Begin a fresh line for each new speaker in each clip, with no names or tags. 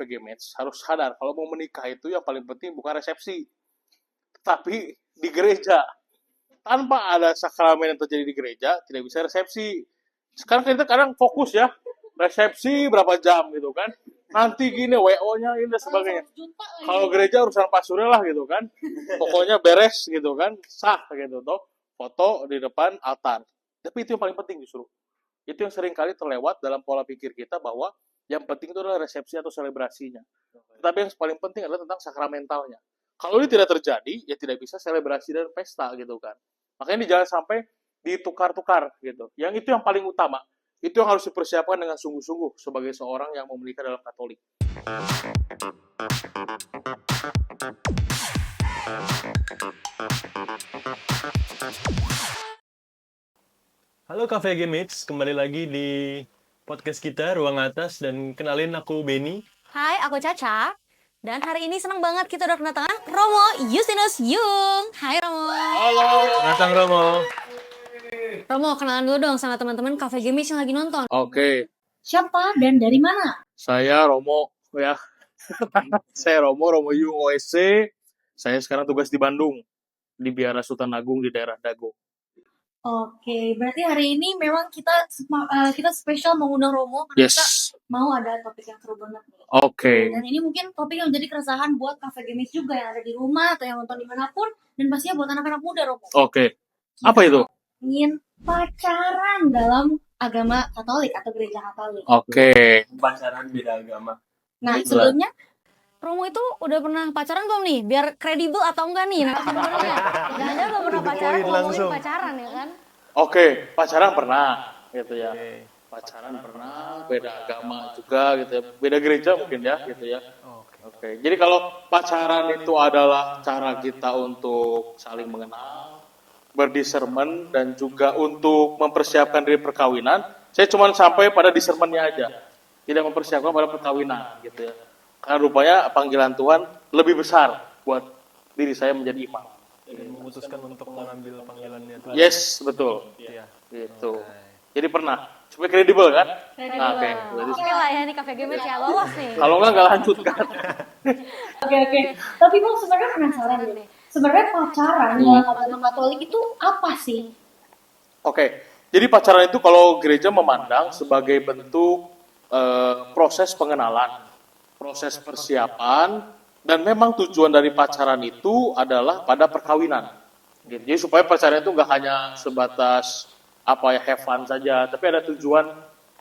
KVG Match harus sadar kalau mau menikah itu yang paling penting bukan resepsi, tapi di gereja. Tanpa ada sakramen yang terjadi di gereja, tidak bisa resepsi. Sekarang kita kadang fokus ya, resepsi berapa jam gitu kan. Nanti gini WO-nya ini dan sebagainya. Kalau gereja urusan pastornya lah gitu kan. Pokoknya beres gitu kan, sah gitu toh. Foto di depan altar. Tapi itu yang paling penting justru. Itu yang sering kali terlewat dalam pola pikir kita bahwa yang penting itu adalah resepsi atau selebrasinya. Tetapi yang paling penting adalah tentang sakramentalnya. Kalau ini tidak terjadi, ya tidak bisa selebrasi dan pesta gitu kan. Makanya ini jangan sampai ditukar-tukar gitu. Yang itu yang paling utama. Itu yang harus dipersiapkan dengan sungguh-sungguh sebagai seorang yang mau menikah dalam Katolik.
Halo KVG Mates, kembali lagi di podcast kita Ruang Atas dan kenalin aku Benny.
Hai, aku Caca. Dan hari ini senang banget kita udah kedatangan Romo Justinus Yung. Hai Romo.
Halo.
Datang Romo.
Romo, kenalan dulu dong sama teman-teman KVG Mates yang lagi nonton.
Oke,
Siapa dan dari mana?
saya Romo ya. Saya Romo Yung OSC. Saya sekarang tugas di Bandung, di Biara Sultan Agung di daerah Dago.
Oke, berarti hari ini memang kita spesial mengundang Romo karena kita
Yes.
mau ada topik yang seru banget nih.
Oke.
Dan ini mungkin topik yang menjadi keresahan buat Cafe Gamis juga yang ada di rumah atau yang nonton dimanapun dan pastinya buat anak-anak muda, Romo.
Oke. Apa itu?
Ingin pacaran dalam agama Katolik atau gereja Katolik.
Oke.
Pacaran beda agama.
Nah,
Baiklah.
sebelumnya
Romo itu udah pernah pacaran belum nih? Biar kredibel atau enggak nih? Nah, sebenarnya jangan-jangan udah pernah pacaran,
Dipoin
ngomongin
langsung.
pacaran ya kan?
Oke, pacaran pernah gitu ya. Pacaran pernah, beda agama juga gitu ya. Beda gereja mungkin ya gitu ya. Oke. Jadi kalau pacaran itu adalah cara kita untuk saling mengenal, berdiscernment dan juga untuk mempersiapkan diri perkawinan, saya cuma sampai pada discernmentnya aja. Tidak mempersiapkan pada perkawinan gitu ya. Karena rupanya panggilan Tuhan lebih besar buat diri saya menjadi imam.
Dan memutuskan untuk mengambil panggilannya Tuhan.
Yes, betul.
Iya.
Gitu. Jadi pernah. Supaya kredibel kan?
Kredibel.
Oke. Berarti
Oke lah ya nih KVG Mates ya, lolos nih.
kalau nggak lanjut kan?
Oke. Tapi gue sebenarnya penasaran deh. Sebenarnya pacaran dalam agama Katolik itu apa sih?
Oke. Jadi pacaran itu kalau gereja memandang sebagai bentuk proses pengenalan, proses persiapan, dan memang tujuan dari pacaran itu adalah pada perkawinan. Gitu. Jadi supaya pacaran itu nggak hanya sebatas have fun saja, tapi ada tujuan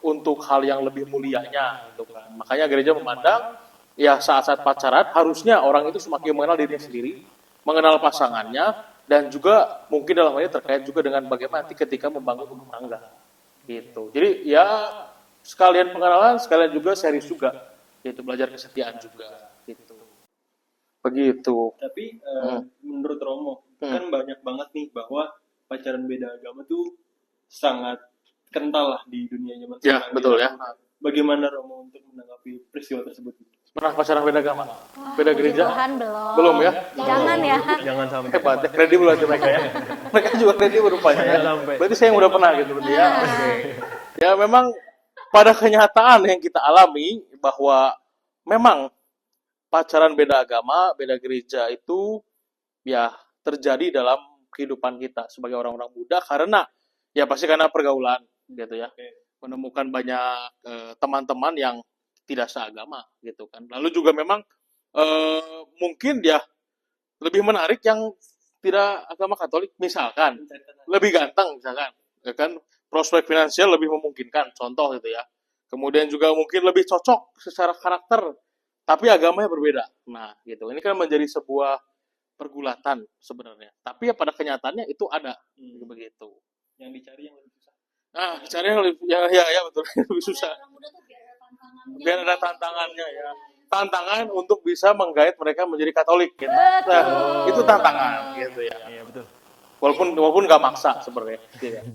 untuk hal yang lebih mulianya. Gitu kan. Makanya gereja memandang ya saat-saat pacaran harusnya orang itu semakin mengenal dirinya sendiri, mengenal pasangannya, dan juga mungkin dalam hal ini terkait juga dengan bagaimana nanti ketika membangun rumah tangga. Gitu. Jadi ya sekalian pengenalan, sekalian juga serius juga, yaitu belajar kesetiaan juga. Gitu. Begitu.
Tapi menurut Romo kan banyak banget nih bahwa pacaran beda agama tuh sangat kental lah di dunia zaman
Ya,
sekarang.
betul ya.
Bagaimana Romo untuk menanggapi peristiwa tersebut?
Pernah pacaran beda agama? Beda
Puji
gereja?
Tuhan belum.
Belum ya?
Jangan ya.
Jangan sampai.
Hebat, ya, kredibel aja mereka ya. Mereka juga kredibel rupanya ya.
Sampai.
Berarti saya yang udah pernah gitu berarti ya. Oke. Ya memang pada kenyataan yang kita alami bahwa memang pacaran beda agama, beda gereja itu ya terjadi dalam kehidupan kita sebagai orang-orang muda karena ya pasti karena pergaulan gitu ya. Menemukan banyak teman-teman yang tidak seagama gitu kan. Lalu juga memang mungkin ya lebih menarik yang tidak agama Katolik misalkan lebih ganteng misalkan ya kan, prospek finansial lebih memungkinkan contoh gitu ya. Kemudian juga mungkin lebih cocok secara karakter tapi agamanya berbeda. Nah, gitu. Ini kan menjadi sebuah pergulatan sebenarnya. Tapi ya pada kenyataannya itu ada begitu.
Yang dicari yang lebih susah.
Nah, caranya lebih ya betul lebih susah.
Orang muda tuh biar ada tantangannya.
Biar ada tantangannya ya. Tantangan untuk bisa menggait mereka menjadi Katolik gitu. Nah, itu tantangan gitu ya.
Iya betul.
Walaupun nggak maksa sebenarnya. Gitu ya.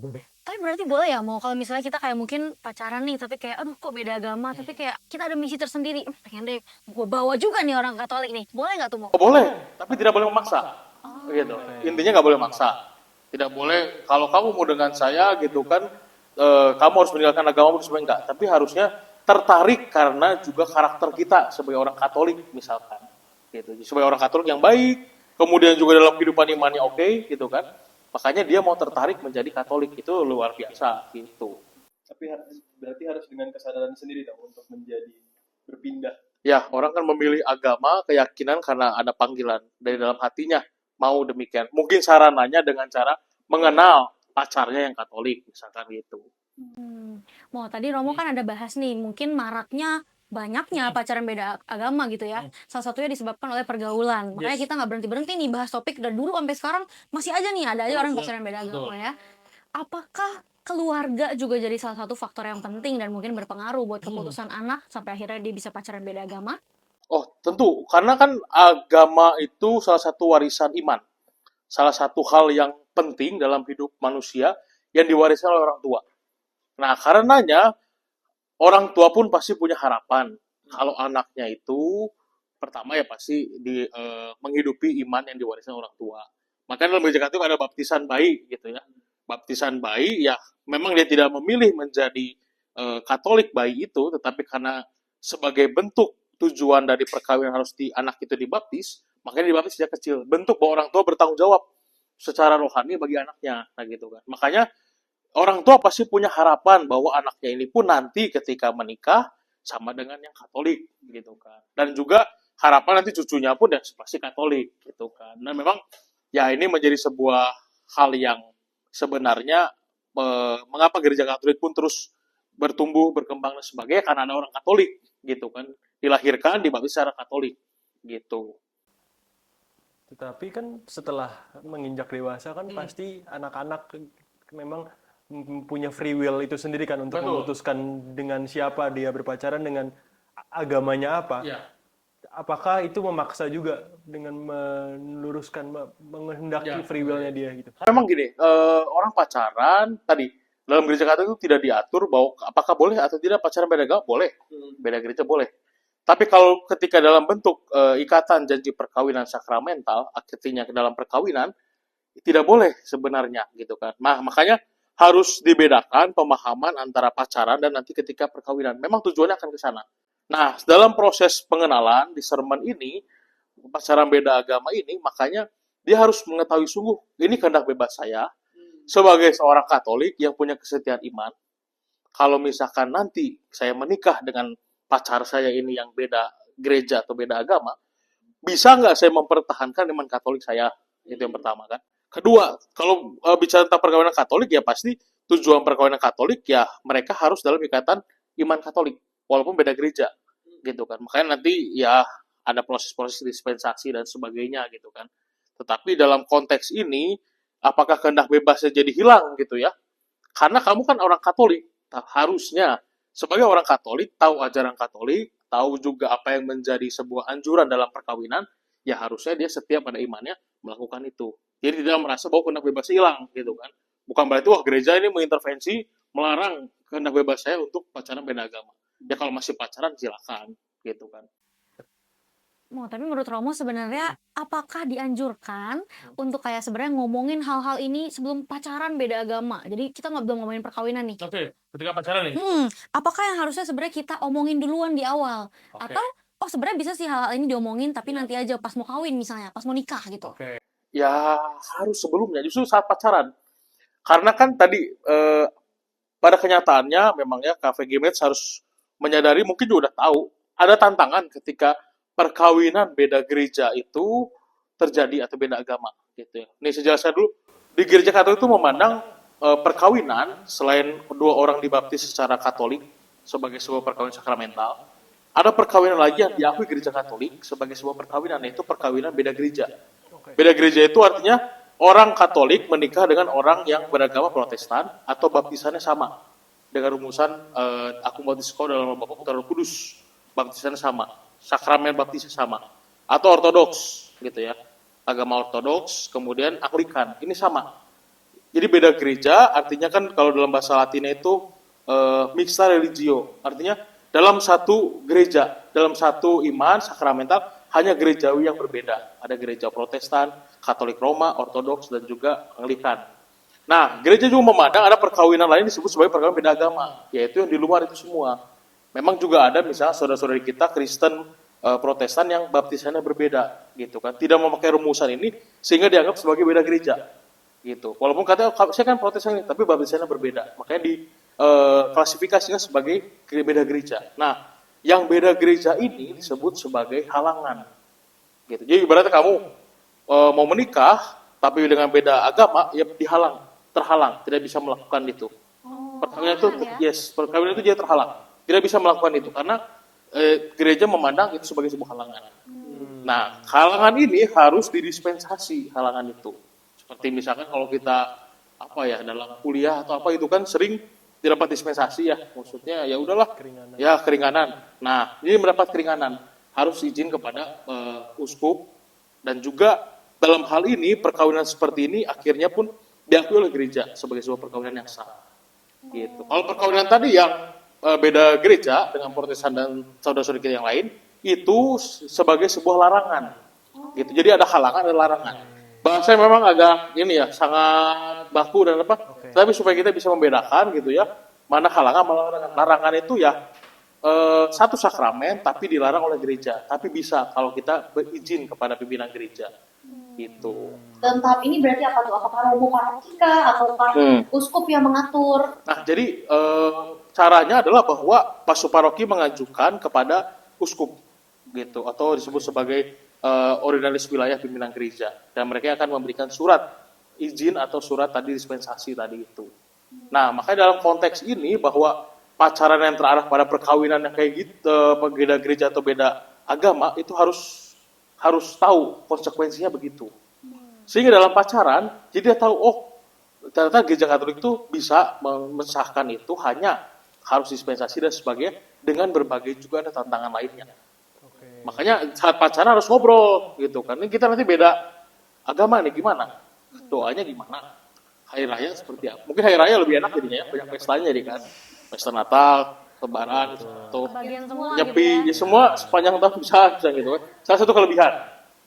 Tapi berarti boleh ya mau kalau misalnya kita kayak mungkin pacaran nih tapi kayak aduh kok beda agama tapi kayak kita ada misi tersendiri. Pengen deh gue bawa juga nih orang Katolik nih. Boleh nggak tuh Mo?
Oh, boleh, tapi tidak boleh memaksa. Gitu. Intinya nggak boleh maksa. Tidak boleh kalau kamu mau dengan saya gitu kan kamu harus meninggalkan agamamu sebenarnya enggak, tapi harusnya tertarik karena juga karakter kita sebagai orang Katolik misalkan, gitu. Sebagai orang Katolik yang baik, kemudian juga dalam kehidupan imannya oke, gitu kan. Makanya dia mau tertarik menjadi Katolik, itu luar biasa, gitu.
Tapi berarti harus dengan kesadaran sendiri dong untuk menjadi berpindah.
Ya, orang kan memilih agama, keyakinan karena ada panggilan dari dalam hatinya, mau demikian. Mungkin sarananya dengan cara mengenal pacarnya yang Katolik, misalkan gitu.
Mau tadi Romo kan ada bahas nih, mungkin maraknya banyaknya pacaran beda agama gitu ya. Salah satunya disebabkan oleh pergaulan. Makanya kita nggak berhenti-berhenti nih bahas topik dari dulu sampai sekarang masih aja nih ada aja orang pacaran beda agama ya. Apakah keluarga juga jadi salah satu faktor yang penting dan mungkin berpengaruh buat keputusan anak sampai akhirnya dia bisa pacaran beda agama?
Oh, tentu. Karena kan agama itu salah satu warisan iman. Salah satu hal yang penting dalam hidup manusia yang diwarisi oleh orang tua. Nah, karenanya orang tua pun pasti punya harapan kalau anaknya itu pertama ya pasti menghidupi iman yang diwarisi oleh orang tua. Makanya dalam gereja Katolik ada baptisan bayi gitu ya. Baptisan bayi ya memang dia tidak memilih menjadi Katolik bayi itu, tetapi karena sebagai bentuk tujuan dari perkawinan harus anak itu dibaptis, makanya dibaptis sejak kecil. Bentuk bahwa orang tua bertanggung jawab secara rohani bagi anaknya, nah gitu kan. Makanya orang tua pasti punya harapan bahwa anaknya ini pun nanti ketika menikah sama dengan yang Katolik gitu kan. Dan juga harapan nanti cucunya pun ya pasti Katolik gitu kan. Dan memang ya ini menjadi sebuah hal yang sebenarnya mengapa gereja Katolik pun terus bertumbuh, berkembang dan sebagainya karena ada orang Katolik gitu kan. Dilahirkan dibaptis secara Katolik gitu.
Tetapi kan setelah menginjak dewasa kan pasti anak-anak memang punya free will itu sendiri kan untuk memutuskan dengan siapa dia berpacaran, dengan agamanya apa.
Ya.
Apakah itu memaksa juga dengan meluruskan, menghendaki free will-nya dia gitu?
Memang gini, orang pacaran tadi dalam gereja Katolik itu tidak diatur bahwa apakah boleh atau tidak pacaran beda agama, boleh. Beda gereja boleh. Tapi kalau ketika dalam bentuk ikatan janji perkawinan sakramental, artinya dalam perkawinan, tidak boleh sebenarnya gitu kan. Nah, makanya harus dibedakan pemahaman antara pacaran dan nanti ketika perkawinan. Memang tujuannya akan ke sana. Nah, dalam proses pengenalan di sermon ini, pacaran beda agama ini, makanya dia harus mengetahui sungguh, ini kehendak bebas saya, sebagai seorang Katolik yang punya kesetiaan iman. Kalau misalkan nanti saya menikah dengan pacar saya ini yang beda gereja atau beda agama, bisa nggak saya mempertahankan iman Katolik saya? Itu yang pertama kan. Kedua, kalau bicara tentang perkawinan Katolik, ya pasti tujuan perkawinan Katolik ya mereka harus dalam ikatan iman Katolik, walaupun beda gereja, gitu kan. Makanya nanti ya ada proses-proses dispensasi dan sebagainya, gitu kan. Tetapi dalam konteks ini, apakah kehendak bebasnya jadi hilang, gitu ya? Karena kamu kan orang Katolik, harusnya sebagai orang Katolik tahu ajaran Katolik, tahu juga apa yang menjadi sebuah anjuran dalam perkawinan, ya harusnya dia setia pada imannya melakukan itu. Jadi tidak merasa bahwa kehendak bebas hilang gitu kan. Bukan berarti wah gereja ini mengintervensi melarang kehendak bebas saya untuk pacaran beda agama. Ya kalau masih pacaran silakan gitu kan.
Tapi menurut Romo sebenarnya apakah dianjurkan untuk kayak sebenarnya ngomongin hal-hal ini sebelum pacaran beda agama? Jadi kita belum ngomongin perkawinan nih.
Oke, ketika pacaran nih.
Apakah yang harusnya sebenarnya kita omongin duluan di awal? Atau sebenarnya bisa sih hal-hal ini diomongin tapi nanti aja pas mau kawin misalnya, pas mau nikah gitu.
Ya harus sebelumnya, justru saat pacaran. Karena kan tadi pada kenyataannya memang ya KVG Match harus menyadari, mungkin juga udah tahu, ada tantangan ketika perkawinan beda gereja itu terjadi atau beda agama gitu ya. Nih saya jelaskan dulu, di gereja Katolik itu memandang perkawinan selain dua orang dibaptis secara Katolik sebagai sebuah perkawinan sakramental, ada perkawinan lagi yang diakui gereja Katolik sebagai sebuah perkawinan, yaitu perkawinan beda gereja. Beda gereja itu artinya orang Katolik menikah dengan orang yang beragama Protestan atau baptisannya sama dengan rumusan aku baptis kau dalam nama Bapa Putra Roh Kudus, baptisannya sama, sakramen baptisnya sama, atau Ortodoks gitu ya, agama Ortodoks, kemudian Anglikan, ini sama. Jadi beda gereja artinya kan kalau dalam bahasa Latinnya itu mixta religio, artinya dalam satu gereja, dalam satu iman sakramental hanya gerejawi yang berbeda. Ada gereja Protestan, Katolik Roma, Ortodoks, dan juga Anglikan. Nah, gereja juga memandang ada perkawinan lain disebut sebagai perkawinan beda agama, yaitu yang di luar itu semua. memang juga ada misalnya saudara-saudari kita Kristen Protestan yang baptisannya berbeda gitu kan, tidak memakai rumusan ini sehingga dianggap sebagai beda gereja gitu. Walaupun katanya saya kan Protestan ini, tapi baptisannya berbeda, makanya di klasifikasinya sebagai beda gereja. Nah, yang beda gereja ini disebut sebagai halangan gitu. Jadi ibaratnya kamu mau menikah tapi dengan beda agama, ya terhalang, tidak bisa melakukan itu. Perkawinan itu, perkawinan itu dia terhalang, tidak bisa melakukan itu karena gereja memandang itu sebagai sebuah halangan. Nah, halangan ini harus didispensasi, halangan itu. Seperti misalkan kalau kita dalam kuliah atau apa itu kan sering didapat dispensasi ya, maksudnya ya udahlah, keringanan. Nah, ini mendapat keringanan harus izin kepada uskup, dan juga dalam hal ini perkawinan seperti ini akhirnya pun diakui oleh gereja sebagai sebuah perkawinan yang sah. Gitu. Kalau perkawinan tadi yang beda gereja dengan Protestan dan saudara-saudara kita yang lain itu sebagai sebuah larangan. Gitu. Jadi ada halangan, ada larangan. Bahasanya memang agak sangat baku dan apa. Tapi supaya kita bisa membedakan gitu ya, mana halangan, mana larangan. Larangan itu satu sakramen tapi dilarang oleh gereja. Tapi bisa kalau kita berizin kepada pimpinan gereja. Gitu.
Dan tahap ini berarti apa tuh? Apakah romo paroki atau uskup yang mengatur?
Nah, jadi caranya adalah bahwa pastor paroki mengajukan kepada uskup gitu, atau disebut sebagai ordinalis wilayah pimpinan gereja, dan mereka akan memberikan surat izin atau surat tadi dispensasi tadi itu. Nah, makanya dalam konteks ini bahwa pacaran yang terarah pada perkawinan yang kayak gitu, beda gereja atau beda agama itu harus tahu konsekuensinya begitu. Sehingga dalam pacaran, jadi dia tahu, ternyata gereja Katolik itu bisa mensahkan itu hanya harus dispensasi dan sebagainya, dengan berbagai juga ada tantangan lainnya. Makanya saat pacaran harus ngobrol gitu kan. Ini kita nanti beda agama nih, gimana? Doanya gimana? Hari raya seperti apa? Mungkin hari raya lebih enak jadinya ya, banyak pestanya nih kan. Pesta Natal, Lebaran, atau nyepi, semua sepanjang tahun bisa gitu kan. Salah satu kelebihan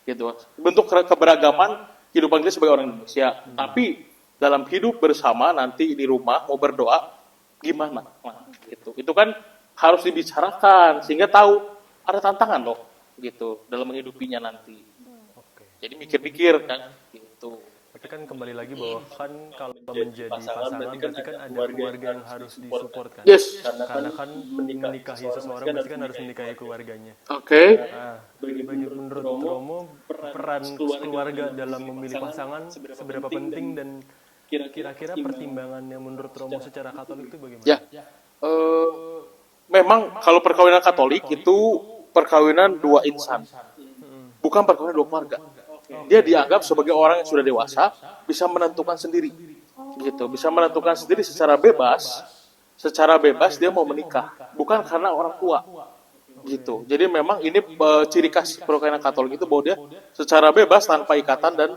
gitu. Bentuk keberagaman kehidupan kita sebagai orang Indonesia. Tapi dalam hidup bersama nanti di rumah mau berdoa gimana? Nah, gitu. Itu kan harus dibicarakan sehingga tahu ada tantangan loh gitu dalam menghidupinya nanti. Jadi mikir-mikir kan gitu.
Tapi kan kembali lagi bahwa kan kalau menjadi pasangan berarti kan ada keluarga yang harus disupport kan.
Yes.
Karena kan menikahi seseorang berarti kan harus menikahi keluarganya.
Oke.
Nah, bagi menurut Romo peran keluarga dalam memilih pasangan seberapa penting, dan kira-kira pertimbangannya menurut Romo secara Katolik itu bagaimana?
Ya. Memang kalau perkawinan Katolik itu perkawinan dua insan. Bukan perkawinan dua keluarga. Dia dianggap sebagai orang yang sudah dewasa, bisa menentukan sendiri. Gitu, bisa menentukan sendiri secara bebas. Secara bebas dia mau menikah, bukan karena orang tua. Gitu. Jadi memang ini ciri khas perkawinan Katolik itu bahwa dia secara bebas tanpa ikatan dan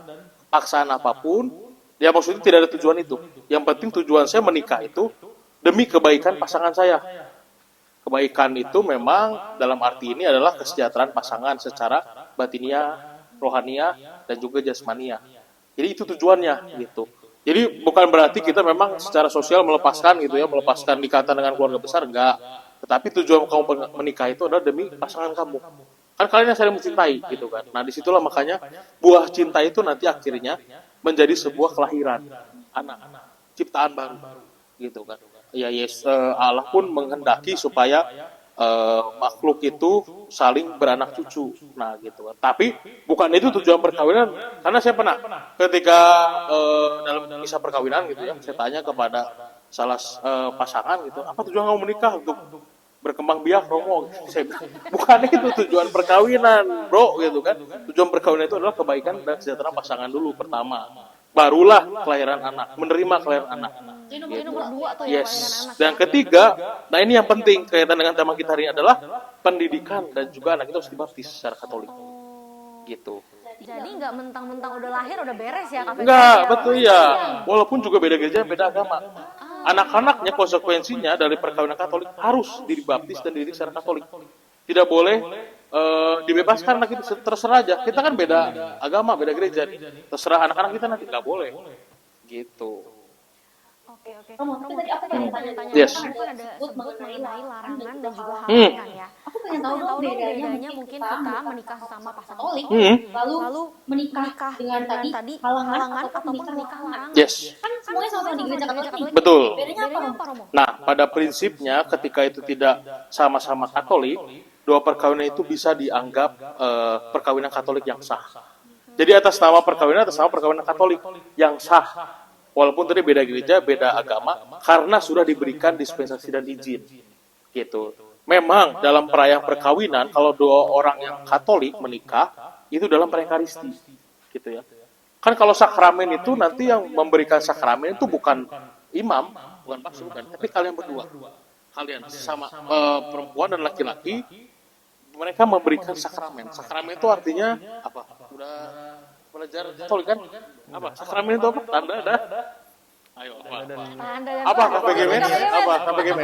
paksaan apapun. Ya maksudnya tidak ada tujuan itu. Yang penting tujuan saya menikah itu demi kebaikan pasangan saya. Kebaikan itu memang dalam arti ini adalah kesejahteraan pasangan secara batinia, rohania, dan juga jasmania. Jadi itu tujuannya gitu. Jadi bukan berarti kita memang secara sosial melepaskan ikatan dengan keluarga besar, enggak. Tetapi tujuan kamu menikah itu adalah demi pasangan kamu. Kan kalian yang saling mencintai gitu kan. Nah, disitulah makanya buah cinta itu nanti akhirnya menjadi sebuah kelahiran anak, ciptaan baru gitu kan. Ya Allah pun menghendaki supaya makhluk itu saling beranak cucu. Nah, gitu kan. Tapi bukan itu tujuan perkawinan, karena saya pernah ketika dalam kisah perkawinan gitu ya, saya tanya kepada salah pasangan gitu, apa tujuan kamu menikah? Untuk berkembang biak, Romo. Saya bilang, bukan itu tujuan perkawinan, bro, gitu kan. Tujuan perkawinan itu adalah kebaikan dan kesejahteraan pasangan dulu pertama. Barulah kelahiran anak, menerima kelahiran anak.
Jadi nomor dua tuh ya,
Yes.
kelahiran anak.
Dan ketiga, nah ini yang penting kaitan dengan tema kita hari ini adalah pendidikan, dan juga anak itu harus dibaptis secara Katolik. Gitu.
Jadi nggak mentang-mentang udah lahir udah beres ya Kak Febri?
Enggak, betul ya. Walaupun juga beda gereja, beda agama. Anak-anaknya konsekuensinya dari perkawinan Katolik harus dibaptis dan dididik secara Katolik. Tidak boleh dibebaskan anak itu, terserah aja. Kita kan beda agama, beda gereja nih. Terserah anak-anak kita nanti, nggak boleh. Gitu.
Romo, tapi tadi aku pengen tanya dulu,
Yes.
kan
Kan
ada
ada
sebut
sebut mengenai larangan dan juga
halangan.
halangan ya.
Aku pengen tahu dong bedanya mungkin kita
menikah sesama pasangan
Katolik,
Hmm.
lalu menikah dengan tadi halangan ataupun menikah larangan.
Yes.
Kan semuanya sama-sama di gereja Katolik.
Betul.
Bedanya apa, Romo?
Nah, pada prinsipnya ketika itu tidak sama-sama Katolik, dua perkawinan itu bisa dianggap perkawinan Katolik yang sah. Jadi atas nama perkawinan Katolik yang sah. Walaupun tadi beda gereja, beda agama, karena sudah diberikan dispensasi dan izin. Gitu. Memang dalam perayaan perkawinan, kalau dua orang yang Katolik menikah, itu dalam perayaan gitu ya. Kan kalau sakramen itu nanti yang memberikan sakramen itu bukan imam, bukan pastor, bukan, tapi kalian berdua. Kalian sama perempuan dan laki-laki, mereka memberikan sakramen. Sakramen itu artinya apa? Udah belajar Katolik kan? Apa? Sakramen itu apa? Tanda dah. Ayo apa? Apa KPGM? Apa KPGM?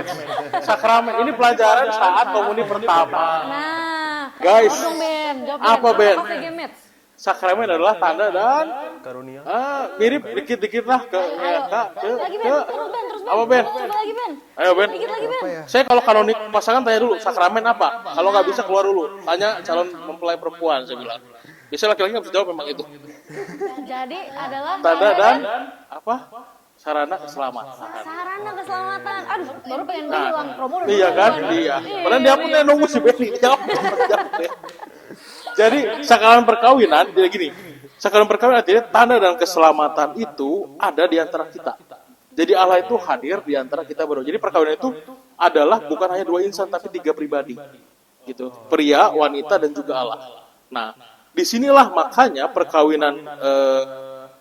Sakramen ini pelajaran saat komuni pertama.
Nah,
Guys,
jawab dong, Ben. Jawab,
apa, Ben?
Apa VGMet?
Sakramen adalah tanda dan
Karunia.
mirip dikit-dikit lah ke
Lagi, Ben. Terus, Ben.
apa, Ben?
Coba lagi, Ben.
Ayo, Ben.
Dikit lagi, Ben.
Saya kalau kanonik pasangan tanya dulu, sakramen apa? Kalau nggak bisa keluar dulu, tanya calon mempelai perempuan, saya bilang. Biasanya laki-laki nggak bisa jawab memang itu.
Jadi adalah
Tanda dan apa? Sarana keselamatan.
sarana keselamatan. Aduh, baru pengen gue
Nah,
bilang Romo udah
iya kan?
duluan.
Iya. Padahal dia pun yang nunggu si Benny jawab. Jadi sakramen perkawinan jadi gini. Sakramen perkawinan artinya tanda dan keselamatan itu ada di antara kita. Jadi Allah itu hadir di antara kita berdua. Jadi perkawinan itu adalah bukan hanya dua insan tapi tiga pribadi. Gitu. Pria, wanita dan juga Allah. Nah, disinilah makanya perkawinan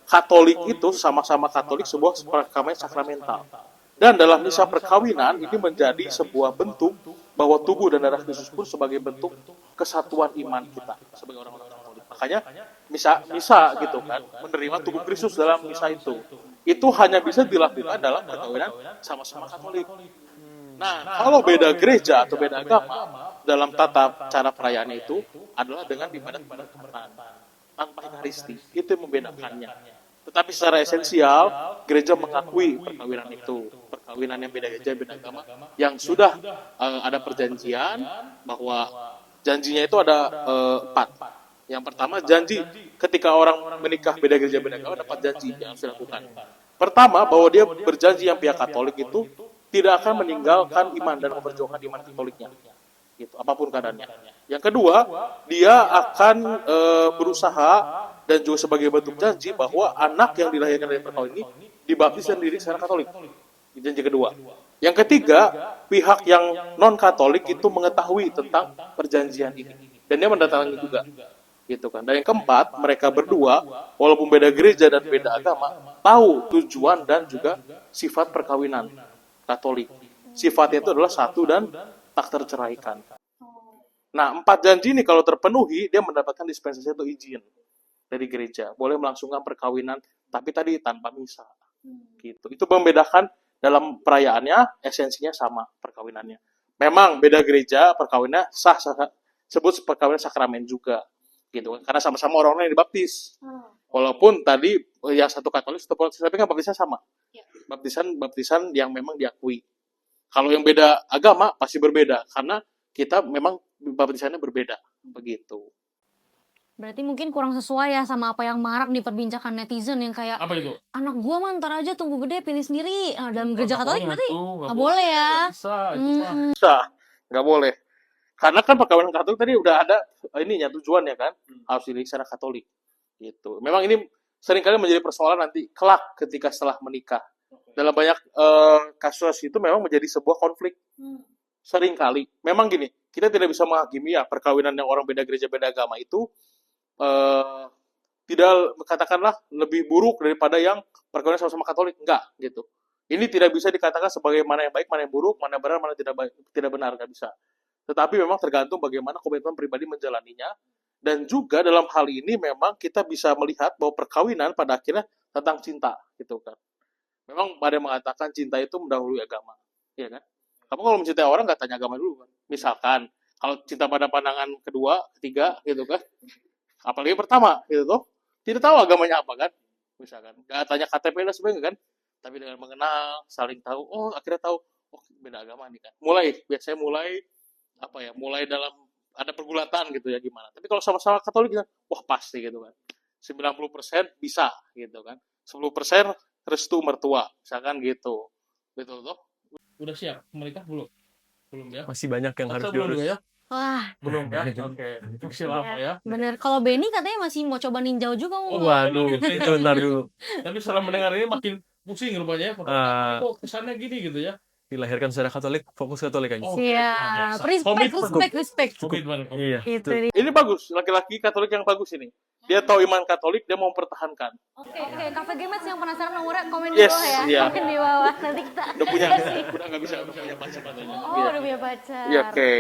Katolik itu sama-sama Katolik sebuah perkawinan sakramental. Dan dalam misa perkawinan ini menjadi sebuah bentuk bahwa tubuh dan darah Kristus pun sebagai bentuk kesatuan iman kita sebagai orang-orang Katolik. Makanya misa gitu kan, menerima tubuh Kristus dalam misa itu. Itu hanya bisa dilakukan dalam perkawinan sama-sama Katolik. Nah, kalau beda gereja atau beda agama dalam tata cara perayaannya itu adalah dengan ibadat-ibadat tanpa Ekaristi. Itu yang membedakannya. Tetapi secara esensial, gereja mengakui perkawinan itu. Perkawinan yang beda gereja, beda agama. Yang sudah ada perjanjian, bahwa janjinya itu ada 4. Yang pertama, janji ketika orang menikah beda gereja, beda agama, dapat janji yang harus dilakukan. Pertama, bahwa dia berjanji yang pihak Katolik itu tidak akan meninggalkan iman dan memperjuangkan iman Katoliknya. Gitu, apapun keadaannya. Yang kedua, dia akan berusaha dan juga sebagai bentuk janji bahwa anak yang dilahirkan dari perkawinan ini dibaptis dan dididik secara Katolik. Janji kedua. Yang ketiga, pihak yang non-Katolik itu mengetahui tentang perjanjian ini dan dia mendatangani juga. Gitu kan. Dan yang keempat, mereka berdua walaupun beda gereja dan beda agama, tahu tujuan dan juga sifat perkawinan Katolik. Sifatnya itu adalah satu dan tak terceraikan. Nah, 4 janji ini kalau terpenuhi, dia mendapatkan dispensasi atau izin dari gereja. Boleh melangsungkan perkawinan, tapi tadi tanpa misa. Gitu. Itu membedakan dalam perayaannya, esensinya sama perkawinannya. Memang beda gereja, perkawinan sah sebut perkawinan sakramen juga. Gitu. Karena sama-sama orang-orang yang dibaptis. Walaupun tadi yang satu Katolik, satu Protestan, tapi kan baptisnya sama. Baptisan yang memang diakui. Kalau yang beda agama pasti berbeda karena kita memang baptisannya berbeda begitu.
Berarti mungkin kurang sesuai ya sama apa yang marak diperbincangkan netizen yang kayak
Apa itu?
anak gua mah ntar aja tunggu gede pilih sendiri. Nah, dalam gereja Katolik berarti
nggak
nggak boleh ya.
Bisa, nggak boleh. Karena kan perkawinan Katolik tadi udah ada ininya tujuannya kan harus dididik secara Katolik. Gitu. Memang ini seringkali menjadi persoalan nanti kelak ketika setelah menikah. Dalam banyak kasus itu memang menjadi sebuah konflik. Seringkali. Memang gini, kita tidak bisa menghakimi ya perkawinan yang orang beda gereja, beda agama itu tidak katakanlah lebih buruk daripada yang perkawinan sama-sama Katolik. Enggak, gitu. Ini tidak bisa dikatakan sebagai mana yang baik, mana yang buruk, mana yang benar, mana tidak baik, tidak benar, nggak bisa. Tetapi memang tergantung bagaimana komitmen pribadi menjalaninya. Dan juga dalam hal ini memang kita bisa melihat bahwa perkawinan pada akhirnya tentang cinta, gitu kan. Memang ada yang mengatakan cinta itu mendahului agama, ya kan? Kamu kalau mencintai orang nggak tanya agama dulu kan? Misalkan kalau cinta pada pandangan kedua, ketiga, gitu kan? Apalagi pertama, gitu toh? Tidak tahu agamanya apa kan? Misalkan nggak tanya KTP dan sebagainya kan? Tapi dengan mengenal, saling tahu, oh akhirnya tahu, oh beda agama nih kan. Biasanya mulai dalam ada pergulatan gitu ya gimana. Tapi kalau sama-sama Katolik kan, wah pasti gitu kan. 90% bisa gitu kan. 10% restu mertua, misalkan gitu. Betul toh?
Udah siap menikah belum? Belum ya?
Masih banyak yang harus
Masa belum
diurus.
juga ya?
Wah,
Belum ya? Oke. Masih lama ya.
bener. Kalau Benny katanya masih mau coba ninjau juga.
Oh,
Waduh, itu bentar dulu.
Tapi setelah mendengar ini makin pusing rupanya ya.
Ah.
Kok kesannya gini gitu ya?
Dilahirkan secara Katolik, fokus Katolik aja.
Oh,
Siap.
biasa.
Respect.
Komitmen.
Iya.
Itu
betul.
dia.
Ini bagus, laki-laki Katolik yang bagus ini. Dia tahu iman Katolik, dia mau mempertahankan.
Oke, Cafe Gamers yang penasaran nomornya komen di
Yes,
bawah ya.
iya.
Komen di bawah. Nanti kita
Udah nggak bisa punya pacar katanya.
Oh, udah punya pacar.
Iya, oke.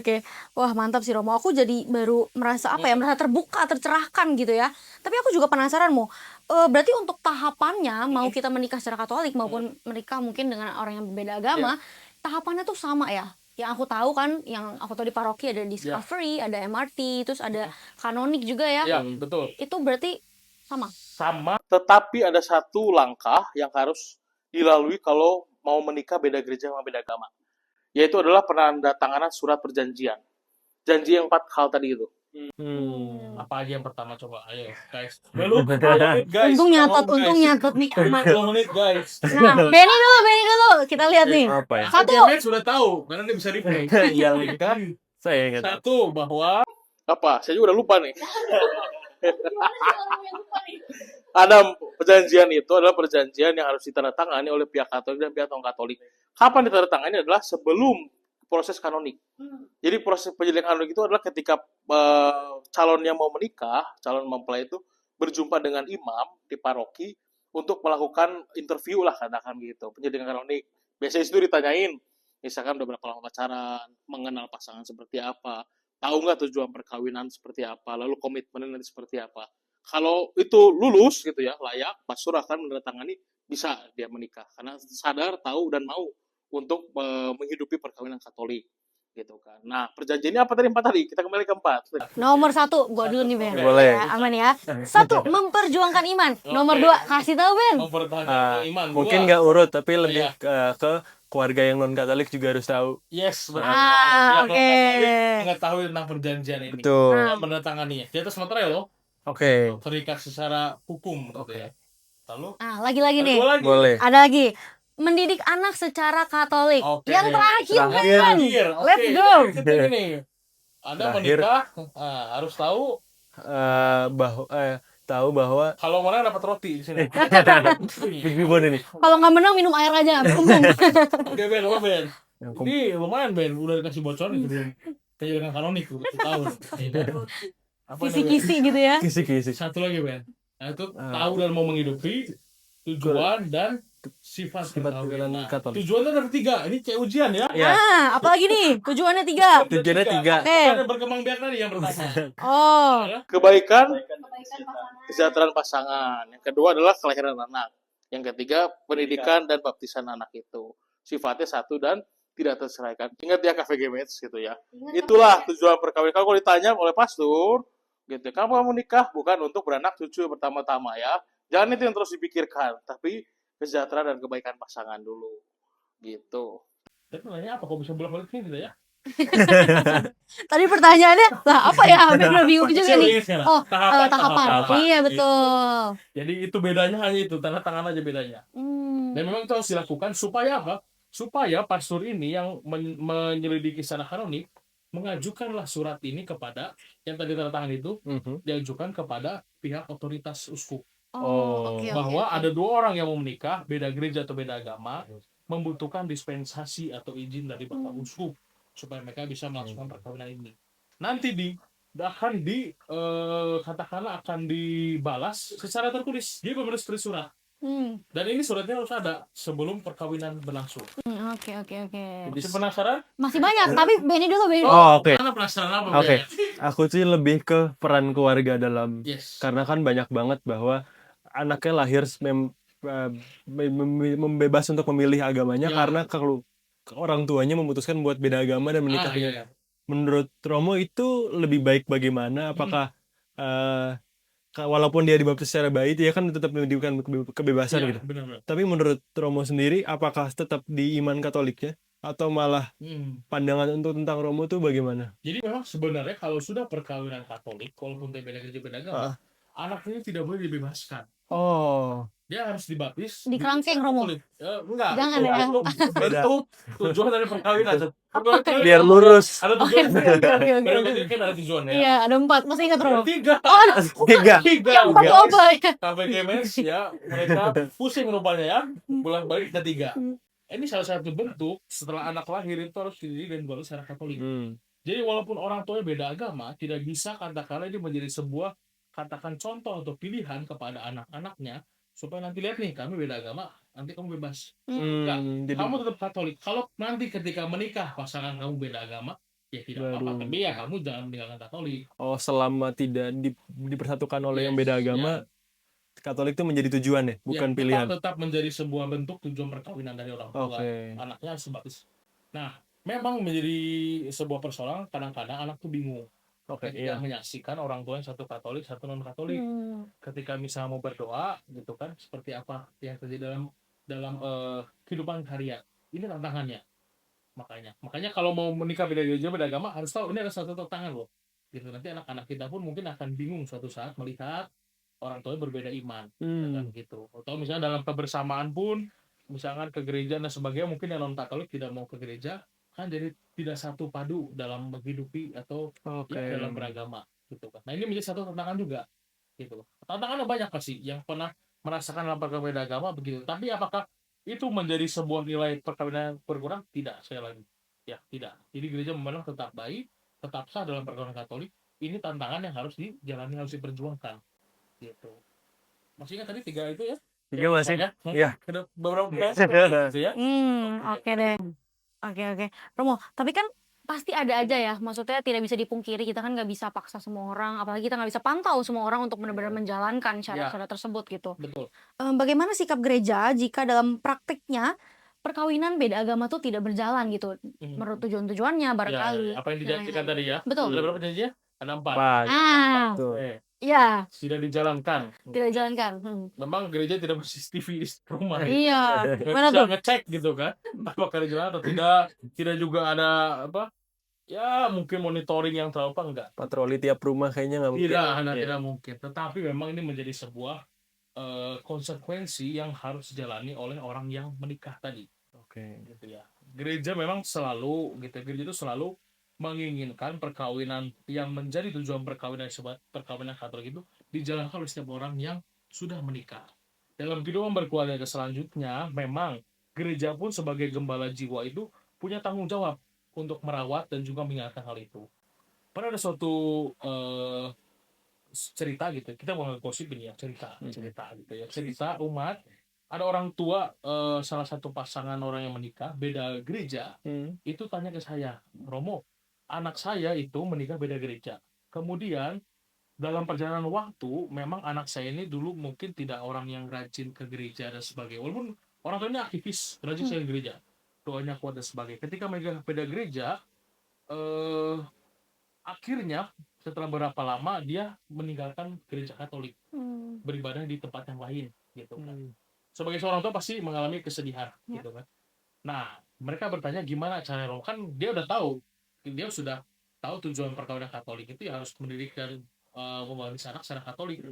Oke. Wah, mantap sih Romo. Aku jadi baru merasa merasa terbuka, tercerahkan gitu ya. Tapi aku juga penasaran Mo. Berarti untuk tahapannya mau kita menikah secara Katolik maupun menikah mungkin dengan orang yang berbeda agama, tahapannya tuh sama ya. Yang aku tahu kan, yang aku tahu di paroki ada Discovery, ada MRT, terus ada kanonik juga ya.
Ya, betul.
Itu berarti sama.
Sama.
Tetapi ada satu langkah yang harus dilalui kalau mau menikah beda gereja sama beda agama. Yaitu adalah penandatanganan surat perjanjian. Janji yang 4 hal tadi itu.
Apa aja yang pertama coba? Ayo, guys. Belum. Guys.
Untung nyatet nih aman.
10 menit, guys.
Nah, Benny dulu. Kita lihat nih.
Apa ya?
Satu.
Game sudah tahu karena dia bisa replay.
Iya,
kan?
saya ingat.
Satu, bahwa
Apa? Saya juga udah lupa nih.
Gimana sih orang yang lupa nih?
Ada perjanjian itu adalah perjanjian yang harus ditandatangani oleh pihak Katolik dan pihak non-Katolik. Kapan ditandatangani adalah sebelum proses kanonik. Jadi proses perjanjian kanonik itu adalah ketika calon yang mau menikah, calon mempelai itu berjumpa dengan imam di paroki untuk melakukan interview lah katakan gitu. Perjanjian kanonik. Biasanya itu ditanyain, misalkan udah berapa lama pacaran, mengenal pasangan seperti apa, tahu nggak tujuan perkawinan seperti apa, lalu komitmennya nanti seperti apa. Kalau itu lulus gitu ya, layak, pastor akan menandatangani, bisa dia menikah karena sadar, tahu dan mau untuk menghidupi perkawinan Katolik gitu kan. Nah, perjanjiannya apa tadi? 4 tadi. Kita kembali ke 4.
Nomor 1, gua dulu nih Ben.
Boleh.
Ya, aman ya. 1, memperjuangkan iman. Nomor 2, kasih tahu Ben.
mempertahankan iman.
Mungkin
Dua.
nggak urut, tapi lebih
Iya.
ke keluarga yang non Katolik juga harus tahu.
Yes, benar.
Ah,
Yang
oke.
mengetahui tentang perjanjian ini.
Betul.
Dan menandatanganinya. Di atas materai loh.
Oke,
Terikat secara hukum gitu ya. Lalu
Nah, lagi-lagi
ada
nih.
dua lagi.
boleh.
Ada lagi. Mendidik anak secara Katolik.
Oke.
Yang terakhir,
Terakhir.
Ben.
Oke.
Let's go.
Itu gini. Anda
Terakhir.
menikah, harus tahu
Tahu bahwa
kalau mana dapat roti di sini.
Big Bibon ini.
Kalau nggak menang minum air aja. Umum.
Oke Ben, apa Ben?
Yang
Ini lumayan Ben, udah dikasih bocoran itu Ben. Kejadian kanonik tuh, tahu. Apa nih, Ben?
Kisi-kisi gitu ya.
kisi-kisi.
Satu lagi Ben. Nah, itu tahu dan mau menghidupi tujuan dan sifat
perkawinan
Nah,
Katolik.
tujuannya ada 3. Ini kayak ujian ya.
Ya,
Nah, apalagi nih? Tujuannya 3.
tujuannya 3.
Oke.
Ada berkembang biak tadi yang pertama.
Oh.
Kebaikan,
Kebaikan pasangan.
kesejahteraan pasangan. Yang kedua adalah kelahiran anak. Yang ketiga, pendidikan dan baptisan anak itu. Sifatnya satu dan tidak terceraikan. Ingat ya KVG gitu ya. Itulah tujuan perkawinan. Kalau ditanya oleh pastor, gitu. Kenapa kamu nikah? Bukan untuk beranak cucu pertama-tama ya. Jangan itu yang terus dipikirkan, tapi kesejahteraan dan kebaikan pasangan dulu. Gitu.
Tapi nanya apa kok bisa bolak-balik sini gitu ya?
Tadi pertanyaannya, lah apa ya? Ben udah bingung juga
Kecil
nih.
ini sekarang.
Oh,
Tahapan.
tahapan. Iya, betul.
Jadi itu bedanya hanya itu, tanda tangan aja bedanya.
Hmm.
Dan memang itu harus dilakukan supaya apa? Supaya pastor ini yang menyelidiki secara kanonik mengajukanlah surat ini kepada yang tadi tanda tangan itu diajukan kepada pihak otoritas uskup.
Oh, oke,
Bahwa
oke.
ada 2 orang yang mau menikah, beda gereja atau beda agama, membutuhkan dispensasi atau izin dari bapak uskup supaya mereka bisa melakukan perkawinan ini. Nanti katakanlah akan dibalas secara tertulis. Dia benar seperti surat. Dan ini suratnya harus ada sebelum perkawinan berlangsung.
Oke.
Masih penasaran?
Masih banyak, tapi Benny dulu.
Oh, oke.
Anda penasaran apa?
Oke.
Ben?
Aku sih lebih ke peran keluarga dalam
Yes.
karena kan banyak banget bahwa anaknya lahir membebas untuk memilih agamanya
Ya.
karena kalau orang tuanya memutuskan buat beda agama dan menikah dengan.
Iya.
Menurut Romo itu lebih baik bagaimana? Apakah walaupun dia dibaptis secara bayi, dia kan tetap menunjukkan kebebasan
Iya,
gitu.
benar-benar.
Tapi menurut Romo sendiri, apakah tetap di iman Katoliknya atau malah pandangan untuk tentang Romo tuh bagaimana?
Jadi memang sebenarnya kalau sudah perkawinan Katolik, walaupun dia beda gereja beda agama, anaknya tidak boleh dibebaskan.
Oh,
Dia harus dibaptis
Di kerangkeng, Romo.
Katolik. Enggak.
Jangan
itu
ya.
bentuk tujuan dari perkawinan.
biar lurus.
Ada
Oke,
tujuan.
oke, oke, oke.
Kan ada tujuannya.
Iya, ada 4. Masih ingat, Romo?
Tiga.
Tiga.
Yang 4 tuh apa ya?
Kafe Kemes ya, mereka pusing rupanya ya, pulang balik kita 3. Ini salah satu bentuk setelah anak lahir itu harus dididik dan dibaptis secara Katolik. Jadi walaupun orang tuanya beda agama, tidak bisa katakanlah ini menjadi sebuah katakan contoh atau pilihan kepada anak-anaknya supaya nanti lihat nih kami beda agama, nanti kamu bebas. Enggak,
Jadi
kamu tetap Katolik. Kalau nanti ketika menikah pasangan kamu beda agama, ya tidak apa-apa. Tapi ya kamu jangan meninggalkan Katolik.
selama tidak dipersatukan oleh yang
Yes,
beda agama, Katolik itu menjadi tujuan ya, bukan
Ya,
pilihan.
tetap menjadi sebuah bentuk tujuan perkawinan dari orang tua.
Oke.
Anaknya harus dibaptis. Nah, memang menjadi sebuah persoalan kadang-kadang anak tuh bingung.
Oke,
Ketika menyaksikan orang tua yang satu Katolik, satu non Katolik. Ketika misalnya mau berdoa, gitu kan, seperti apa yang terjadi dalam kehidupan harian. Ini tantangannya. Makanya kalau mau menikah beda gereja beda agama harus tahu ini ada satu tantangan loh. Gitu nanti anak-anak kita pun mungkin akan bingung suatu saat melihat orang tuanya berbeda iman, kan gitu. Atau misalnya dalam kebersamaan pun, misalkan ke gereja dan sebagainya, mungkin yang non Katolik tidak mau ke gereja, kan jadi tidak satu padu dalam menghidupi atau ya, dalam beragama, gitu kan. Nah ini menjadi satu tantangan juga, gitu. Tantangannya banyak pasti yang pernah merasakan dalam perkawinan beda agama begitu. Tapi apakah itu menjadi sebuah nilai perkawinan berkurang? Tidak, sekali lagi. Ya, tidak. Jadi gereja memang tetap baik, tetap sah dalam perkawinan Katolik. Ini tantangan yang harus dijalani, harus diperjuangkan. Gitu. Masih ingat tadi 3 itu ya?
3 masih.
Ya?
Iya.
Ada beberapa gitu ya?
Oke deh. Oke. Romo, tapi kan pasti ada aja ya, maksudnya tidak bisa dipungkiri, kita kan nggak bisa paksa semua orang, apalagi kita nggak bisa pantau semua orang untuk benar-benar menjalankan syarat-syarat tersebut gitu.
Betul.
Bagaimana sikap gereja jika dalam praktiknya perkawinan beda agama tuh tidak berjalan gitu, menurut tujuan-tujuannya barangkali.
Apa yang dijanjikan tadi ya?
Betul.
Ada berapa janjinya? Ada 4.
Tuh.
Iya,
Tidak dijalankan.
tidak dijalankan.
Memang gereja tidak CCTV di rumah.
Iya, mana
Bisa
tuh?
ngecek gitu kan, apakah dijalankan atau tidak. Tidak juga ada apa? Ya mungkin monitoring yang terlalu enggak.
Patroli tiap rumah kayaknya nggak mungkin.
Tidak mungkin. Tetapi memang ini menjadi sebuah konsekuensi yang harus dijalani oleh orang yang menikah tadi.
Oke.
Gitu ya. Gereja memang selalu gitu. Gereja itu selalu menginginkan perkawinan yang menjadi tujuan perkawinan Katolik itu dijalankan oleh setiap orang yang sudah menikah. Dalam kehidupan berkeluarga selanjutnya, memang gereja pun sebagai gembala jiwa itu punya tanggung jawab untuk merawat dan juga mengingatkan hal itu. Pernah ada suatu cerita gitu, kita mau ngegosip ini ya, cerita gitu ya, cerita umat, ada orang tua salah satu pasangan orang yang menikah beda gereja, itu tanya ke saya, Romo, anak saya itu menikah beda gereja, kemudian dalam perjalanan waktu memang anak saya ini dulu mungkin tidak orang yang rajin ke gereja dan sebagainya, walaupun orang tuanya aktivis rajin ke gereja, doanya kuat dan sebagainya, ketika mereka beda gereja akhirnya setelah berapa lama dia meninggalkan gereja Katolik, beribadah di tempat yang lain gitu kan. Sebagai seorang tua pasti mengalami kesedihan gitu kan. Nah, mereka bertanya gimana caranya, kan dia udah tahu, dia sudah tahu tujuan perkawinan Katolik itu ya harus mendidik dan membaptis anak secara Katolik.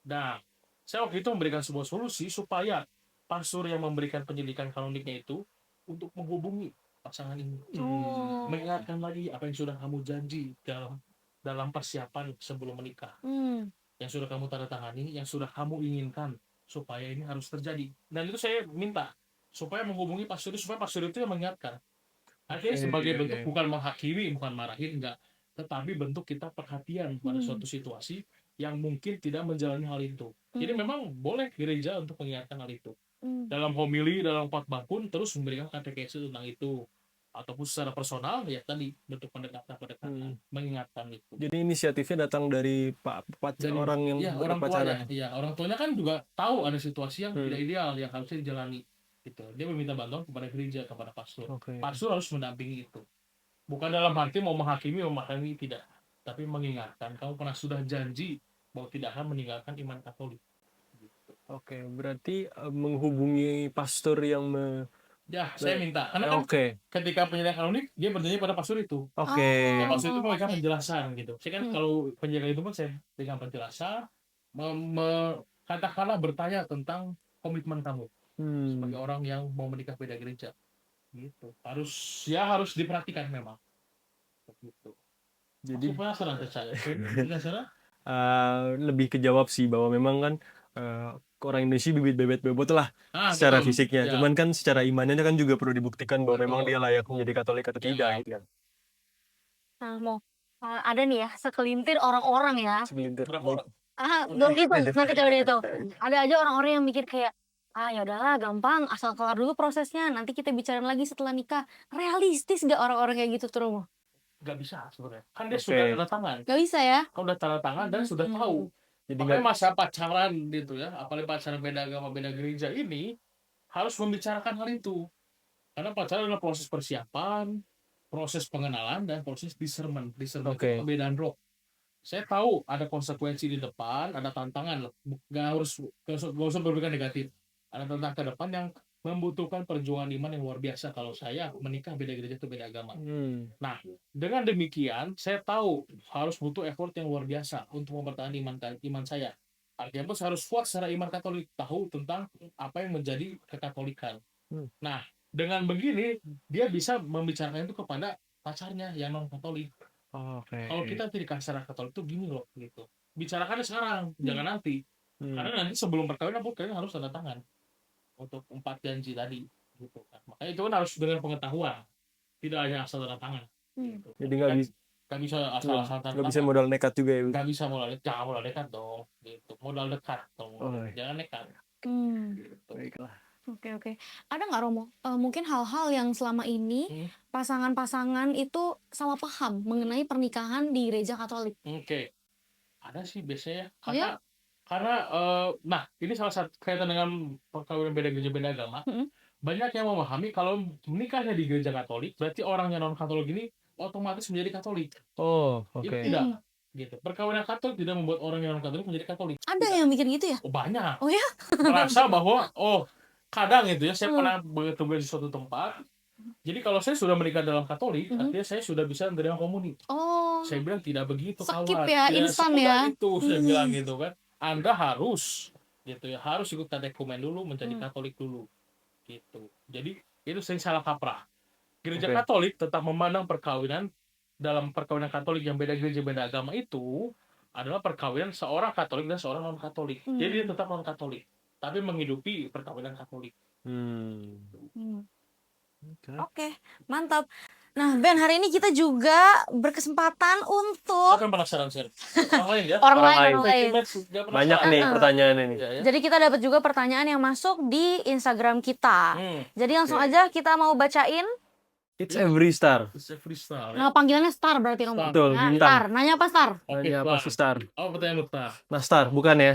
Nah, saya waktu itu memberikan sebuah solusi supaya pastor yang memberikan pendidikan kanoniknya itu untuk menghubungi pasangan ini, mengingatkan lagi apa yang sudah kamu janji dalam persiapan sebelum menikah, yang sudah kamu tanda tangani, yang sudah kamu inginkan supaya ini harus terjadi. Dan itu saya minta supaya menghubungi pastor itu, supaya pastor itu yang mengingatkan. Artinya sebagai bentuk bukan menghakimi, bukan marahin, enggak, tetapi bentuk kita perhatian pada suatu situasi yang mungkin tidak menjalani hal itu. Jadi memang boleh gereja untuk mengingatkan hal itu. Dalam homili, dalam khotbah pun terus memberikan katekesi tentang itu, ataupun secara personal ya tadi bentuk pendekatan mengingatkan itu.
Jadi inisiatifnya datang dari orang yang
orang
berpacaran.
tuanya. Ya, orang tuanya kan juga tahu ada situasi yang tidak ideal yang harusnya dijalani. Gitu. Dia meminta bantuan kepada gereja, kepada pastor. Pastor harus mendampingi itu. Bukan dalam arti mau menghakimi, tidak, tapi mengingatkan. Kamu pernah sudah janji bahwa tidak akan meninggalkan iman Katolik. Gitu.
Oke, berarti menghubungi pastor yang
Ya, saya minta karena kan
Oke.
ketika penjaga kanonik dia bertanya pada pastor itu.
Oke.
Ya,
Oh,
pastor itu memberikan
oke.
penjelasan gitu. Saya kan kalau penjaga itu pun saya berikan penjelasan, katakanlah bertanya tentang komitmen kamu sebagai orang yang mau menikah beda gereja. Gitu. Harus diperhatikan memang. Gitu.
Jadi
Masih penasaran saya. Penasaran?
lebih kejawab sih bahwa memang kan orang Indonesia bibit bebet bebot lah secara
Betul.
fisiknya.
Ya.
Cuman kan secara imannya kan juga perlu dibuktikan bahwa memang dia layak menjadi Katolik atau
Ya.
tidak gitu kan.
Nah, ada nih ya sekelintir orang-orang ya.
Segelintir.
Berapa orang?
Belum gitu, nanti coba deh itu. Ada aja orang-orang yang mikir kayak, ya udahlah gampang, asal kelar dulu prosesnya, nanti kita bicarain lagi setelah nikah. Realistis gak orang-orang kayak gitu tuh, Romo?
Gak bisa sebenarnya. Kan dia
Oke.
sudah tanda tangan.
Gak bisa ya?
Kalau udah tanda tangan dan sudah tahu.
Jadi
Makanya masa pacaran gitu ya, apalagi pacaran beda agama, beda gereja ini harus membicarakan hal itu. Karena pacaran adalah proses persiapan, proses pengenalan, dan proses discernment. Discernment
Oke.
itu perbedaan roh. Saya tahu ada konsekuensi di depan, ada tantangan. Gak usah berpikir negatif. Ada tantangan ke depan yang membutuhkan perjuangan iman yang luar biasa kalau saya menikah beda gereja atau beda agama. Nah, dengan demikian saya tahu harus butuh effort yang luar biasa untuk mempertahankan iman saya. Artinya pun saya harus kuat secara iman Katolik, tahu tentang apa yang menjadi kekatolikan. Nah, dengan begini dia bisa membicarakan itu kepada pacarnya yang non Katolik.
Oke.
Kalau kita nikah secara Katolik itu gini loh gitu. Bicarakannya sekarang, jangan nanti. Karena nanti sebelum perkawinan pun kalian harus tanda tangan untuk 4 janji tadi gitu kan. Makanya itu kan harus dengan pengetahuan. Tidak hanya asal tanda tangan. Gitu.
Jadi nggak bisa
Nggak bisa asal-asal tanda
nggak bisa
tangan.
modal nekat juga ya.
Nggak bisa jangan modal dekat dong. Gitu. Modal dekat dong.
iya.
Jangan nekat. Gitu.
Baiklah.
Oke. Ada nggak, Romo? Mungkin hal-hal yang selama ini pasangan-pasangan itu salah paham mengenai pernikahan di gereja Katolik.
Oke. Ada sih biasanya.
Oh ya?
Karena nah ini salah satu kaitan dengan perkawinan beda gereja beda agama. Banyak yang memahami kalau menikahnya di gereja Katolik berarti orang yang non Katolik ini otomatis menjadi Katolik.
Oh,
Itu
oke.
tidak. Gitu. Perkawinan Katolik tidak membuat orang yang non Katolik menjadi Katolik.
Ada yang mikir gitu ya?
Oh, banyak.
Oh ya?
Merasa bahwa kadang itu ya saya pernah bertugas di suatu tempat. Jadi kalau saya sudah menikah dalam Katolik, artinya saya sudah bisa menerima komuni.
Oh.
Saya bilang tidak begitu
Skip
kawan.
ya,
Tidak
instan
semudah
ya.
itu saya bilang gitu kan. Anda harus gitu ya, harus ikut katekumen dulu, menjadi Katolik dulu. Gitu. Jadi itu sering salah kaprah. Gereja Katolik tetap memandang perkawinan dalam perkawinan Katolik yang beda gereja beda agama itu adalah perkawinan seorang Katolik dan seorang non Katolik. Jadi dia tetap non Katolik, tapi menghidupi perkawinan Katolik.
Oke, mantap. Nah, Ben, hari ini kita juga berkesempatan untuk
Akan penasaran sih. Orang lain ya.
orang lain.
Banyak nih pertanyaan ini.
Ya.
Jadi kita dapat juga pertanyaan yang masuk di Instagram kita. Jadi langsung aja kita mau bacain.
It's every star.
It's a freestyle.
Nah, panggilannya Star berarti, Romo.
Betul,
Nah,
bintang.
Star. Nanya apa, Star?
Oke,
Apa sih Star?
Oh, pertanyaan Star.
Nah, Star, bukan ya?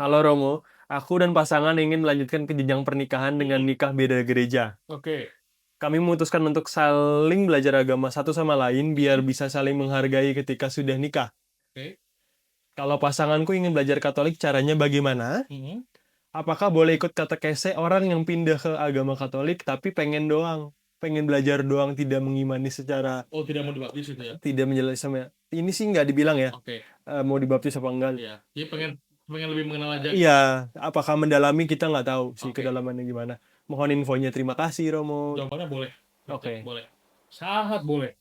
Halo Romo, aku dan pasangan ingin melanjutkan ke jenjang pernikahan dengan nikah beda gereja.
Oke.
Kami memutuskan untuk saling belajar agama satu sama lain biar bisa saling menghargai ketika sudah nikah.
Oke.
Kalau pasanganku ingin belajar Katolik, caranya bagaimana? Apakah boleh ikut katekese orang yang pindah ke agama Katolik tapi pengen belajar doang, tidak mengimani secara,
Oh, tidak mau dibaptis itu ya?
tidak menjelaskan sama. Ini sih nggak dibilang ya,
Oke.
mau dibaptis apa enggak.
Iya. Jadi pengen lebih mengenal aja.
Iya, apakah mendalami kita nggak tahu sih
Oke.
kedalamannya gimana. Mohon infonya, terima kasih Romo.
Jawabannya boleh.
Oke.
Boleh. Sangat boleh.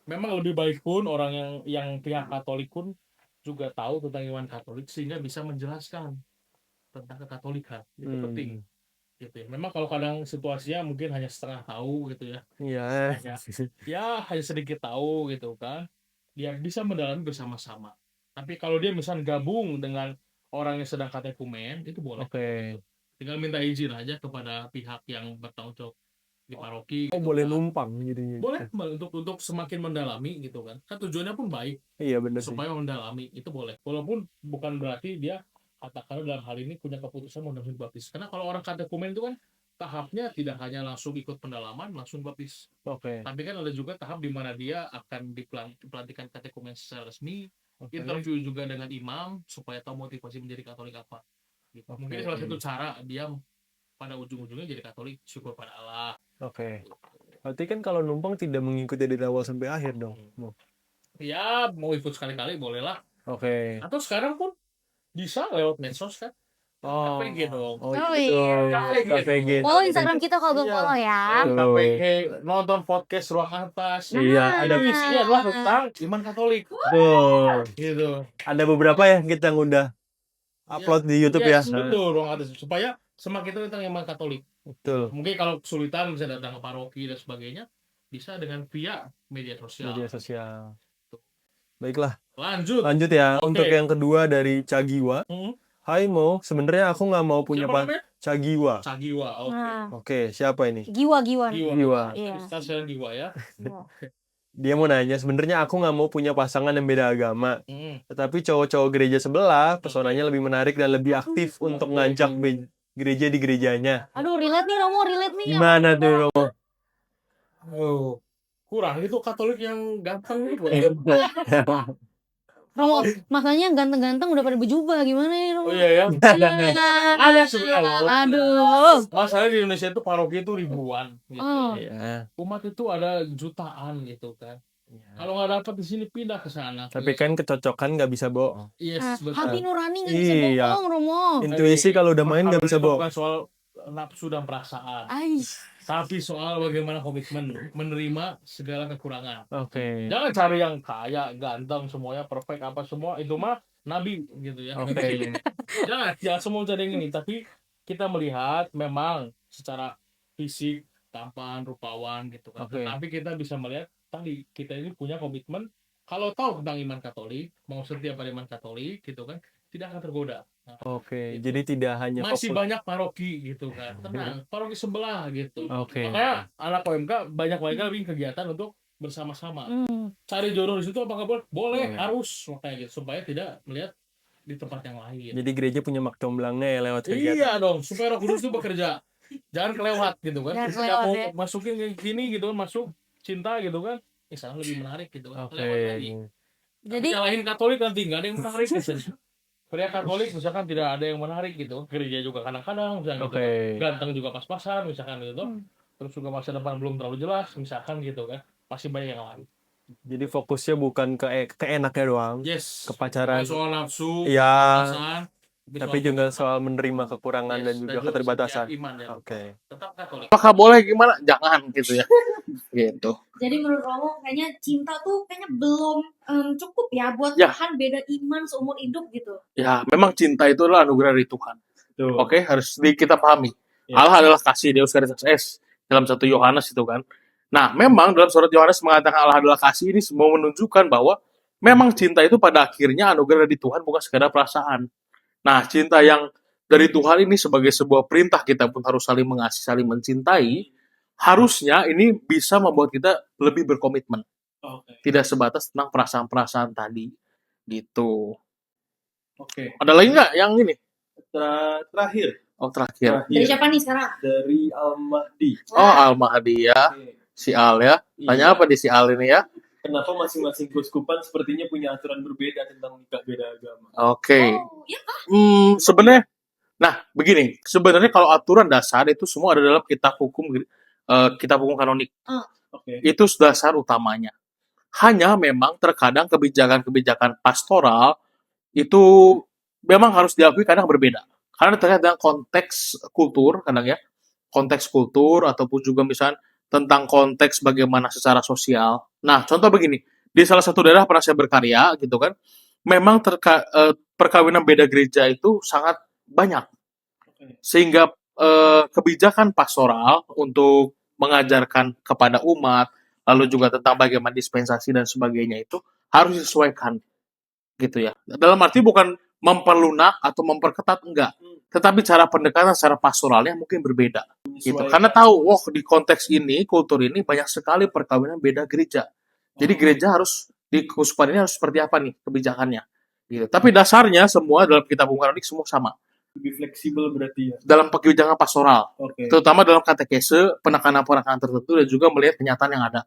Memang lebih baik pun orang yang pihak Katolik pun juga tahu tentang iman Katolik sehingga bisa menjelaskan tentang kekatolikan. Itu penting. Gitu ya. Memang kalau kadang situasinya mungkin hanya setengah tahu gitu ya.
Iya.
Hanya sedikit tahu gitu kan. Dia bisa mendalami bersama-sama. Tapi kalau dia misalnya gabung dengan orang yang sedang katekumen, itu boleh.
Oke.
Tinggal minta izin aja kepada pihak yang bertanggung jawab di paroki.
Oh,
gitu
boleh
kan.
numpang jadinya.
Boleh untuk semakin mendalami gitu kan. Kan tujuannya pun baik
Iya benar sih.
supaya mendalami, itu boleh. Walaupun bukan berarti dia katakanlah dalam hal ini punya keputusan mau langsung baptis. Karena kalau orang katekumen itu kan tahapnya tidak hanya langsung ikut pendalaman langsung baptis.
Oke.
Tapi kan ada juga tahap di mana dia akan dipelantikan katekumen secara resmi, interview juga dengan imam supaya tahu motivasi menjadi Katolik apa. Gitu. Mungkin salah satu cara dia pada ujung-ujungnya jadi Katolik, syukur pada Allah.
Oke. Berarti kan kalau numpang tidak mengikuti dari awal sampai akhir dong.
Ya mau ikut sekali-kali bolehlah.
Oke.
Atau sekarang pun bisa lewat medsos kan.
Oh.
KPG dong.
Oh,
Oh,
gitu.
iya.
KPG.
Follow Instagram kita kalau belum
Iya.
follow ya.
Betul.
KPG nonton podcast Ruang Atas.
Iya, ada
Itu isinya adalah tentang iman Katolik.
betul.
Gitu.
Ada beberapa ya kita udah upload di YouTube ya.
Yes, betul Ruang Atas supaya semakin tahu tentang iman Katolik.
Betul.
Mungkin kalau kesulitan bisa datang ke paroki dan sebagainya, bisa dengan via media sosial.
Media sosial. Baiklah,
Lanjut.
lanjut ya.
Oke.
Untuk yang kedua dari Cagiwa.
Hmm.
Hai Mo, sebenarnya aku nggak mau punya
Siapa namanya?
Cagiwa.
Cagiwa. Oke.
Nah,
Oke, siapa ini?
giwa-giwa.
Giwa.
Iya.
Stasiun Giwa ya.
Dia mau nanya, sebenarnya aku nggak mau punya pasangan yang beda agama.
Hmm.
Tetapi cowok-cowok gereja sebelah, pesonanya lebih menarik dan lebih aktif untuk ngajak gereja di gerejanya.
Aduh, relate nih Romo, relate nih.
Gimana tuh, Romo?
Oh. Kurang itu Katolik yang ganteng gitu.
Romo, makanya ganteng-ganteng udah pada berjubah gimana ya Romo?
Oh iya ya. Ada sebenarnya.
Aduh.
Masalahnya di Indonesia itu paroki itu ribuan gitu.
Oh.
Ya.
Umat itu ada jutaan gitu kan. Kalau nggak dapat di sini pindah ke sana.
Tapi kan kecocokan nggak bisa bohong.
Yes, betul.
Hati nurani nggak bisa
Iya.
bohong Romo.
Intuisi kalau udah main nggak bisa
Itu
bohong.
bukan soal nafsu dan perasaan,
Ais.
tapi soal bagaimana komitmen menerima segala kekurangan.
Oke.
Jangan cari yang kaya, ganteng, semuanya perfect apa semua itu mah nabi gitu ya.
Oke.
Jangan semua cari yang ini, tapi kita melihat memang secara fisik, tampan, rupawan gitu kan.
Oke.
Tapi kita bisa melihat tadi kita ini punya komitmen kalau tahu tentang iman Katolik, mau setia pada iman Katolik gitu kan, tidak akan tergoda. Nah,
Oke. Jadi tidak hanya
masih
fokus.
banyak paroki gitu kan, tenang, paroki sebelah gitu.
Oke.
Makanya anak OMK banyak mereka bikin kegiatan untuk bersama-sama.
Hmm.
Cari jodoh di situ apakah boleh? Boleh,
Boleh.
harus makanya gitu supaya tidak melihat di tempat yang lain.
Jadi gereja punya makcomblangnya ya lewat kegiatan.
Iya dong, supaya Roh Kudus itu bekerja. Jangan kelewat gitu kan.
Jangan
Ketika
kelewat,
mau
ya.
masukin ke sini gitu kan, masuk cinta gitu kan. Sana lebih menarik gitu kan.
Oke.
Lewat lagi.
Jadi
Nyalahin Katolik nanti nggak ada yang menarik gitu. Pria Katolik misalkan tidak ada yang menarik gitu. Gereja juga kadang-kadang misalkan gitu.
Oke.
Ganteng juga pas-pasan misalkan gitu. Terus juga masa depan belum terlalu jelas misalkan gitu kan. Masih banyak yang lain.
Jadi fokusnya bukan ke enaknya doang,
Yes.
ke pacaran.
Bukan soal nafsu,
Iya.
perasaan,
Tapi juga soal menerima kekurangan dan juga keterbatasan.
iman ya.
Oke.
Tetap Katolik.
Apakah boleh gimana? Jangan gitu ya. Gitu.
Jadi menurut Romo kayaknya cinta tuh kayaknya belum cukup ya buat
Ya.
tahan beda iman seumur hidup gitu.
Ya, memang cinta itu adalah anugerah dari Tuhan.
Tuh.
Oke, harus kita pahami.
Ya.
Allah adalah kasih, Deus Caritas Est dalam 1 Yohanes itu kan. Nah, memang dalam surat Yohanes mengatakan Allah adalah kasih ini semua menunjukkan bahwa memang cinta itu pada akhirnya anugerah dari Tuhan bukan sekadar perasaan. Nah, cinta yang dari Tuhan ini sebagai sebuah perintah kita pun harus saling mengasihi, saling mencintai. Harusnya ini bisa membuat kita lebih berkomitmen.
Oke.
Tidak sebatas tentang perasaan-perasaan tadi. Gitu.
Oke.
Ada lagi nggak yang ini?
Terakhir
Oh, terakhir.
Dari siapa nih sekarang?
dari Al-Mahdi.
Oh, Al-Mahdi ya.
Oke.
Si Al ya. Tanya apa di si Al ini ya?
Kenapa masing-masing keuskupan sepertinya punya aturan berbeda tentang nikah beda agama?
Oke.
Oh, ya
Sebenarnya, nah begini, sebenarnya kalau aturan dasar itu semua ada dalam kitab hukum kanonik.
Oke.
Itu dasar utamanya. Hanya memang terkadang kebijakan-kebijakan pastoral itu memang harus diakui kadang berbeda. Karena terkait dengan konteks kultur, kadang ya, konteks kultur ataupun juga misalnya tentang konteks bagaimana secara sosial. Nah, contoh begini, di salah satu daerah pernah saya berkarya gitu kan, memang perkawinan beda gereja itu sangat banyak. Sehingga kebijakan pastoral untuk mengajarkan kepada umat, lalu juga tentang bagaimana dispensasi dan sebagainya itu harus disesuaikan gitu ya. Dalam arti bukan memperlunak atau memperketat, enggak. Tetapi cara pendekatan secara pastoralnya mungkin berbeda. Gitu. Karena tahu, di konteks ini, kultur ini banyak sekali perkawinan beda gereja. Jadi gereja harus, di keuskupan ini harus seperti apa nih kebijakannya. Gitu. Tapi dasarnya semua dalam kitab hukum kanonik semua sama.
Lebih fleksibel berarti ya.
Dalam kebijakan pastoral.
Oke.
Terutama dalam katekese, penekanan-penekanan tertentu dan juga melihat kenyataan yang ada.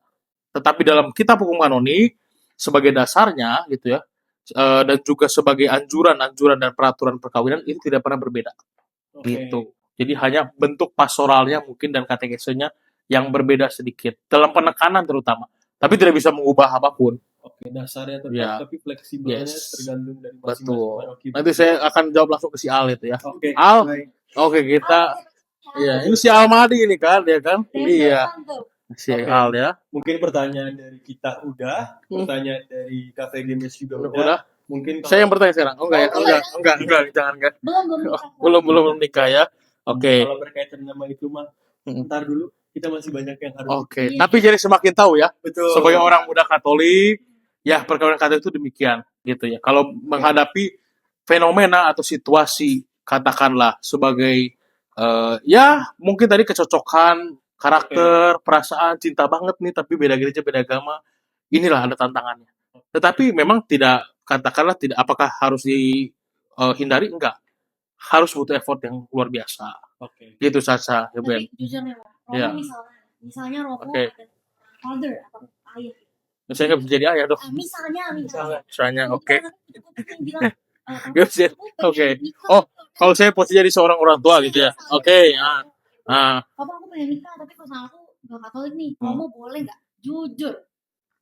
Tetapi dalam kitab hukum kanonik, sebagai dasarnya gitu ya, dan juga sebagai anjuran dan peraturan perkawinan itu tidak pernah berbeda gitu. Jadi hanya bentuk pastoralnya mungkin dan katekesenya yang berbeda sedikit dalam penekanan terutama, tapi tidak bisa mengubah apapun.
Oke, dasarnya tetap
Ya,
tapi fleksibelnya
yes,
tergantung dari masing-masing.
betul.
Oke,
Nanti saya akan jawab langsung ke si Al itu ya.
Oke,
Al,
baik.
oke kita, iya ini si Almadi ini kan, ya kan? Iya, si
Oke.
Al ya.
Mungkin pertanyaan dari kita udah, pertanyaan dari Cafe Games juga udah.
Udah.
Mungkin
Saya yang bertanya sekarang. Oh, enggak ya? Enggak, jangan enggak. Belum nikah ya. Oke.
kalau berkaitan sama itu mah, ntar dulu kita masih banyak yang harus.
Oke, tapi jadi semakin tahu ya,
Betul.
sebagai orang muda Katolik, ya perkawinan Katolik itu demikian, gitu ya. Kalau menghadapi fenomena atau situasi, katakanlah sebagai ya mungkin tadi kecocokan karakter, perasaan, cinta banget nih, tapi beda gereja, beda agama, inilah ada tantangannya. Tetapi memang tidak, katakanlah tidak, apakah harus dihindari? Enggak, harus butuh effort yang luar biasa.
Oke.
Gitu Sasa, ya Ben.
Tapi jujur nih, Romo
Iya.
misalnya Romo
Oke.
ada father atau ayah.
Saya nggak bisa jadi ayah dong. Misalnya, oke. Nggak bisa. Oke. Oh, kalau saya posisi jadi seorang orang tua gitu ya. Oke.
Papa aku pengen nikah tapi pasangan aku gak Katolik nih. Romo boleh nggak? Jujur.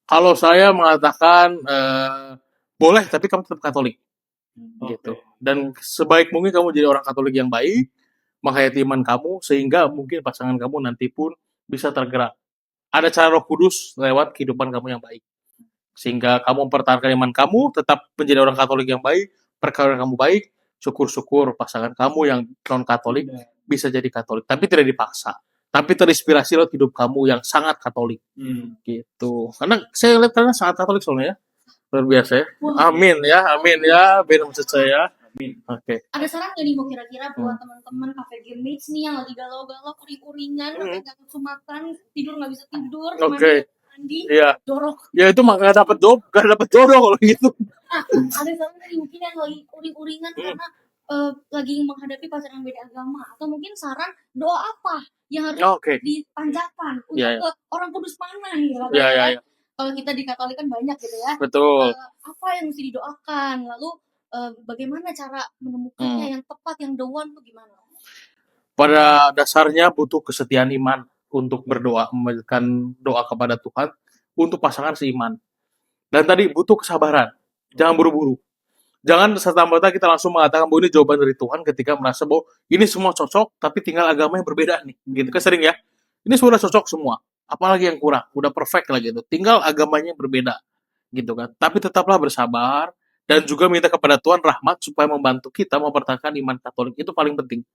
Kalau saya mengatakan boleh, tapi kamu tetap Katolik. Gitu. Dan sebaik mungkin kamu jadi orang Katolik yang baik, menghayati iman kamu, sehingga mungkin pasangan kamu nanti pun bisa tergerak. Ada cara Roh Kudus lewat kehidupan kamu yang baik. Sehingga kamu mempertahankan iman kamu, tetap menjadi orang Katolik yang baik, perkawinan kamu baik, syukur-syukur pasangan kamu yang non-Katolik bisa jadi Katolik. Tapi tidak dipaksa. Tapi terinspirasi lewat hidup kamu yang sangat Katolik. Gitu. Karena saya lihat kalian sangat Katolik soalnya ya. Luar biasa ya. Amin ya. Biar maksud saya. Amin. Oke.
Ada saran nggak nih mau kira-kira buat teman-teman Cafe Game Mates nih yang lagi galau-galau, kuring-kuringan, sampai nggak nafsu makan, tidur nggak bisa tidur,
Oke.
mandi,
Iya.
dorok.
Ya itu mah gak dapet jodoh kalau gitu.
Ada saran nih mungkin yang lagi kuring-kuringan karena lagi menghadapi pasangan beda agama, atau mungkin saran doa apa yang harus
Oke.
dipanjatkan untuk
Iya, iya.
ke orang kudus mana nih?
Iya.
Kalau kita di Katolik kan banyak gitu ya.
Betul.
Apa yang mesti didoakan? Lalu bagaimana cara menemukannya yang tepat, yang the one tuh gimana?
Pada dasarnya butuh kesetiaan iman untuk berdoa, memberikan doa kepada Tuhan untuk pasangan seiman. Dan tadi butuh kesabaran. Jangan buru-buru. Jangan serta-merta kita langsung mengatakan bahwa ini jawaban dari Tuhan ketika merasa bahwa ini semua cocok, tapi tinggal agama yang berbeda nih. Gitu kan sering ya. Ini sudah cocok semua. Apalagi yang kurang? Udah perfect lah gitu. Tinggal agamanya yang berbeda. Gitu kan. Tapi tetaplah bersabar dan juga minta kepada Tuhan rahmat supaya membantu kita mempertahankan iman Katolik. Itu paling penting.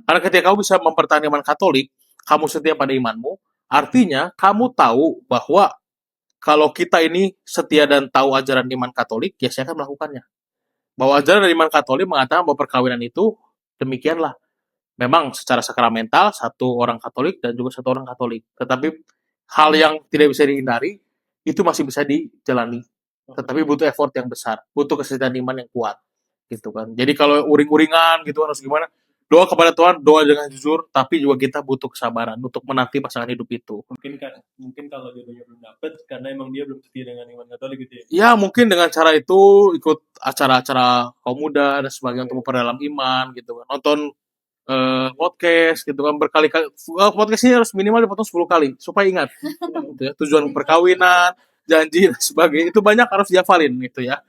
Karena ketika kamu bisa mempertahankan iman Katolik, kamu setia pada imanmu, artinya kamu tahu bahwa kalau kita ini setia dan tahu ajaran iman Katolik, ya saya akan melakukannya. Bahwa ajaran dari iman Katolik mengatakan bahwa perkawinan itu demikianlah. Memang secara sakramental satu orang Katolik dan juga satu orang Katolik. Tetapi hal yang tidak bisa dihindari itu masih bisa dijalani. Tetapi butuh effort yang besar, butuh kesetiaan iman yang kuat, gitu kan. Jadi kalau uring-uringan gitu harus gimana? Doa kepada Tuhan, doa dengan jujur, tapi juga kita butuh kesabaran untuk menanti pasangan hidup itu.
Mungkin kalau jodohnya belum dapet karena emang dia belum setia dengan iman Katolik gitu ya.
Ya mungkin dengan cara itu ikut acara-acara kaum muda dan sebagainya untuk memperdalam iman gitu kan. Nonton podcast gitu kan berkali-kali. Podcast ini harus minimal dipotong 10 kali supaya ingat gitu ya, tujuan perkawinan, janji dan sebagainya itu banyak harus dihafalin gitu ya.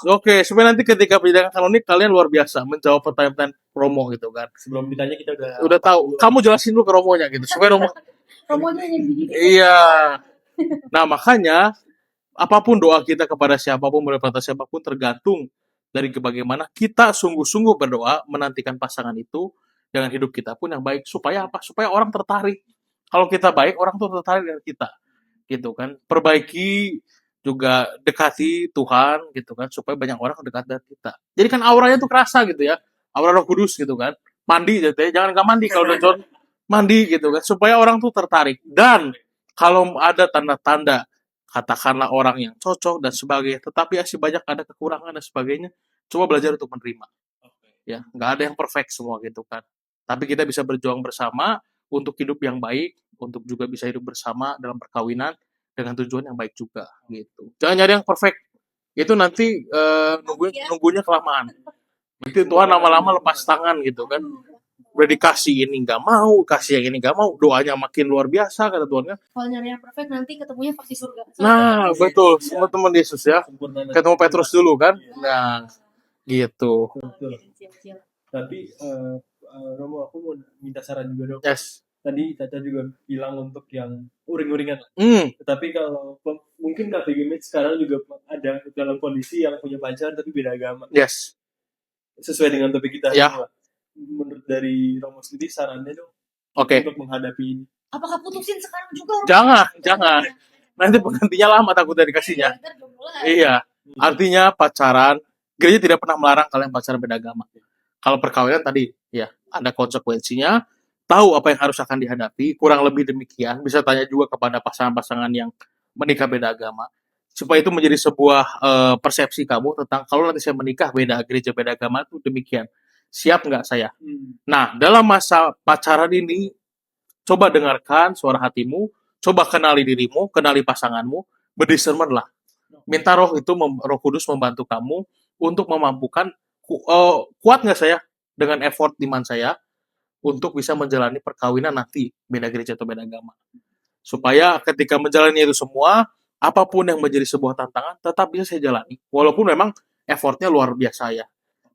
Oke, supaya nanti ketika pendidikan kanonik kalian luar biasa menjawab pertanyaan Romo gitu kan.
Sebelum ditanya kita
Udah tahu. Kamu jelasin dulu ke Romonya gitu supaya Romo.
Romonya yang begini.
Iya. Nah, makanya apapun doa kita kepada siapapun, kepada siapapun tergantung dari bagaimana kita sungguh-sungguh berdoa menantikan pasangan itu dengan hidup kita pun yang baik. Supaya apa? Supaya orang tertarik. Kalau kita baik, orang tuh tertarik dengan kita. Gitu kan. Perbaiki juga dekati Tuhan gitu kan supaya banyak orang dekat dengan kita. Jadi kan auranya tuh kerasa gitu ya. Aura Roh Kudus gitu kan. Mandi gitu ya. Jangan nggak mandi kalau udah John mandi gitu kan supaya orang tuh tertarik. Dan kalau ada tanda-tanda katakanlah orang yang cocok dan sebagainya, tetapi masih banyak ada kekurangan dan sebagainya, coba belajar untuk menerima. Ya, nggak ada yang perfect semua gitu kan. Tapi kita bisa berjuang bersama untuk hidup yang baik, untuk juga bisa hidup bersama dalam perkawinan dengan tujuan yang baik juga gitu. Jangan nyari yang perfect. itu nanti nunggunya kelamaan. Nanti Tuhan lama-lama lepas tangan gitu kan. Udah dikasih ini nggak mau, kasih yang ini nggak mau, doanya makin luar biasa kata Tuhan kan.
Kalau nyari yang perfect nanti ketemunya pasti surga.
Nah, betul, semua teman Yesus ya.
Sempurna.
Ketemu Petrus dulu kan. Nah, gitu.
Betul.
Siap-siap.
Tapi Romo, aku mau minta saran juga dong.
Yes.
Tadi Caca juga bilang untuk yang uring-uringan. Tapi kalau mungkin KPG Match sekarang juga ada dalam kondisi yang punya pacar tapi beda agama.
Yes.
Sesuai dengan topik kita
Ya.
semua. Menurut dari Romo sendiri sarannya dong
Oke.
untuk menghadapi ini.
Apakah putusin sekarang juga?
Jangan. Nanti penggantinya lama takutnya dikasihnya.
Ntar udah mulai.
Iya. Artinya pacaran, gereja tidak pernah melarang kalian pacaran beda agama. Kalau perkawinan tadi, ya ada konsekuensinya, tahu apa yang harus akan dihadapi, kurang lebih demikian. Bisa tanya juga kepada pasangan-pasangan yang menikah beda agama, supaya itu menjadi sebuah persepsi kamu tentang kalau nanti saya menikah beda gereja beda agama itu demikian. Siap nggak saya? Nah, dalam masa pacaran ini, coba dengarkan suara hatimu, coba kenali dirimu, kenali pasanganmu, berdiscernmentlah. Minta Roh Kudus membantu kamu untuk memampukan kuat nggak saya dengan effort iman saya untuk bisa menjalani perkawinan nanti beda gereja atau beda agama. Supaya ketika menjalani itu semua, apapun yang menjadi sebuah tantangan tetap bisa saya jalani. Walaupun memang effortnya luar biasa ya.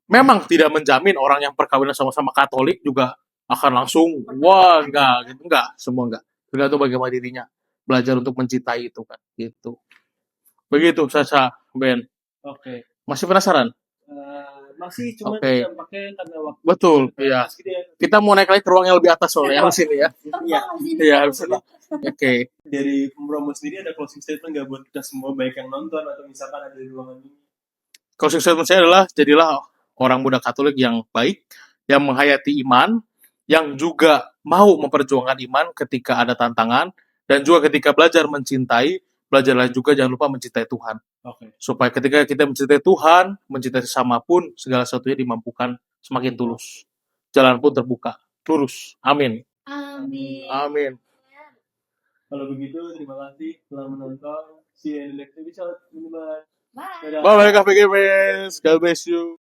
Memang tidak menjamin orang yang perkawinan sama-sama Katolik juga akan langsung wah enggak gitu, enggak, semua enggak. Tergantung bagaimana dirinya belajar untuk mencintai itu kan gitu. Begitu Sasa, Ben.
Oke.
Masih penasaran?
Masih cuma
Oke.
tampaknya karena waktu.
Betul, iya. Kita mau naik lagi ke ruang yang lebih atas soalnya yang sini ya.
Iya.
Iya, harus ini. Oke.
Dari Romo sendiri ada closing statement nggak buat kita semua baik yang nonton atau misalkan ada di ruangan ini?
Closing statement saya adalah jadilah orang muda Katolik yang baik, yang menghayati iman, yang juga mau memperjuangkan iman ketika ada tantangan, dan juga ketika belajar mencintai, belajarlah juga jangan lupa mencintai Tuhan.
Oke.
Supaya ketika kita mencintai Tuhan, mencintai sesama pun, segala sesuatunya dimampukan semakin tulus. Jalan pun terbuka, lurus. Amin.
Amin.
Amin.
Kalau begitu, terima kasih telah menonton. See you in the next episode. Bye.
Bye.
Dadah.
Bye-bye, KPG Friends. God bless you.